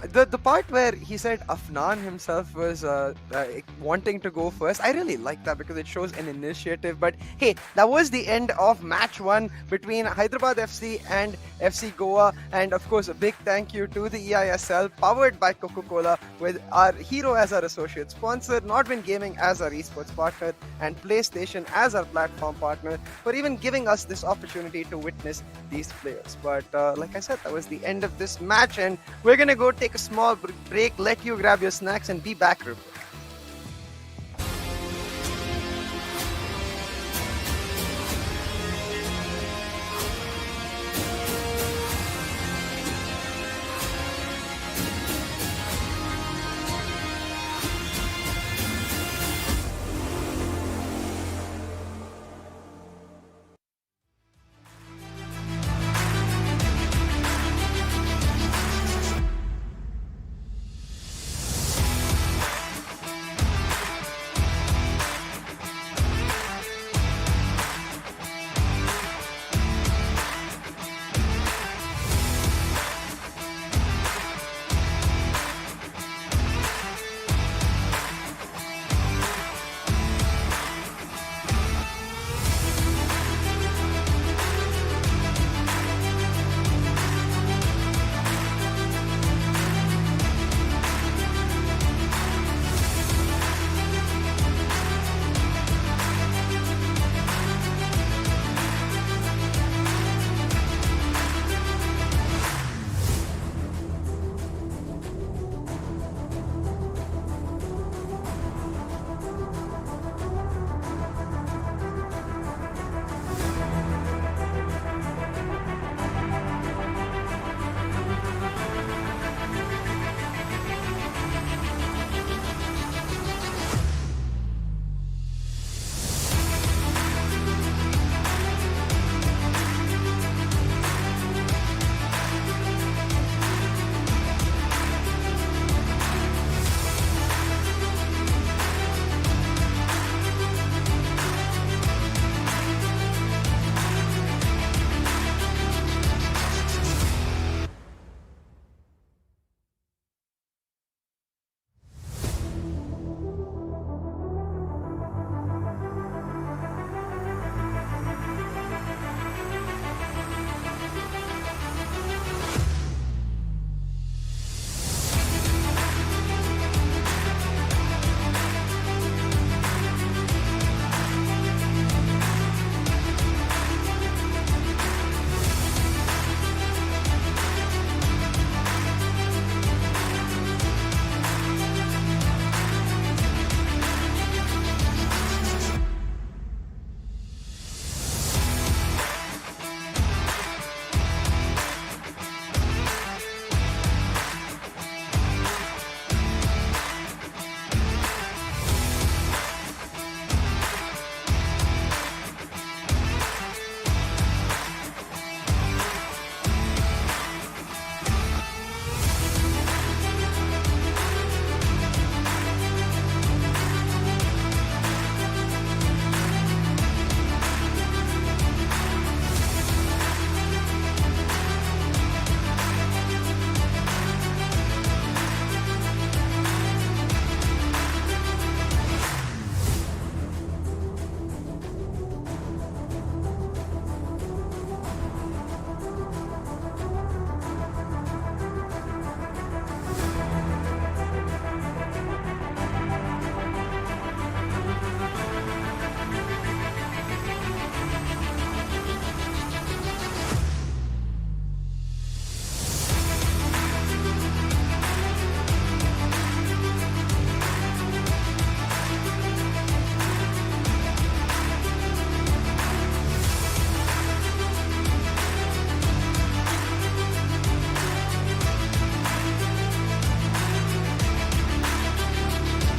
the part where he said Afnan himself was wanting to go first, I really like that because it shows an initiative. But hey, that was the end of match 1 between Hyderabad FC and FC Goa. And of course, a big thank you to the eISL, powered by Coca-Cola, with our Hero as our associate sponsor, Nordwind Gaming as our esports partner, and PlayStation as our platform partner, for even giving us this opportunity to witness these players. But like I said, that was the end of this match, and we're gonna go take a small break, let you grab your snacks, and be back, Rupert.